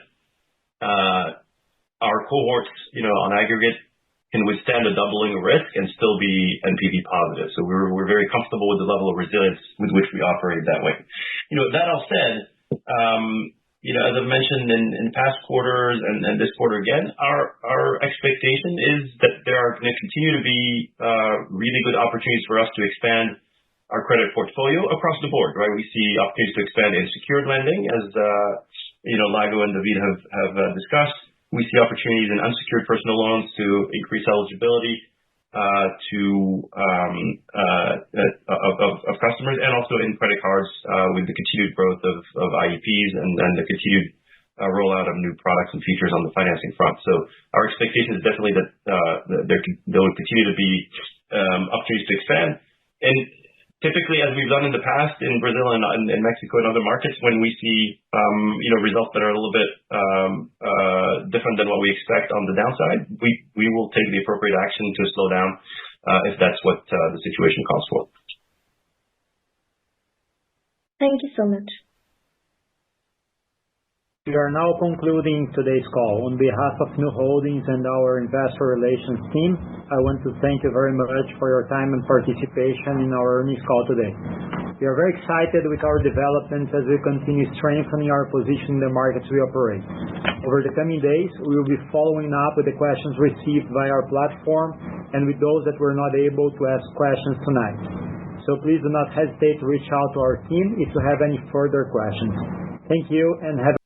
[SPEAKER 15] our cohorts, on aggregate, can withstand a doubling of risk and still be NPV positive. So we're very comfortable with the level of resilience with which we operate that way. That all said, as I've mentioned in past quarters and this quarter again, our expectation is that there are going to continue to be really good opportunities for us to expand our credit portfolio across the board, right? We see opportunities to expand in secured lending, as Lago and David have discussed. We see opportunities in unsecured personal loans to increase eligibility of customers, and also in credit cards with the continued growth of IEPs and the continued rollout of new products and features on the financing front. So our expectation is definitely that there will continue to be opportunities to expand. And typically, as we've done in the past in Brazil and in Mexico and other markets, when we see results that are a little bit different than what we expect on the downside, we will take the appropriate action to slow down if that's what the situation calls for.
[SPEAKER 20] Thank you so much.
[SPEAKER 8] We are now concluding today's call. On behalf of Nu Holdings and our investor relations team, I want to thank you very much for your time and participation in our earnings call today. We are very excited with our developments as we continue strengthening our position in the markets we operate. Over the coming days, we will be following up with the questions received via our platform and with those that were not able to ask questions tonight. So please do not hesitate to reach out to our team if you have any further questions. Thank you and have a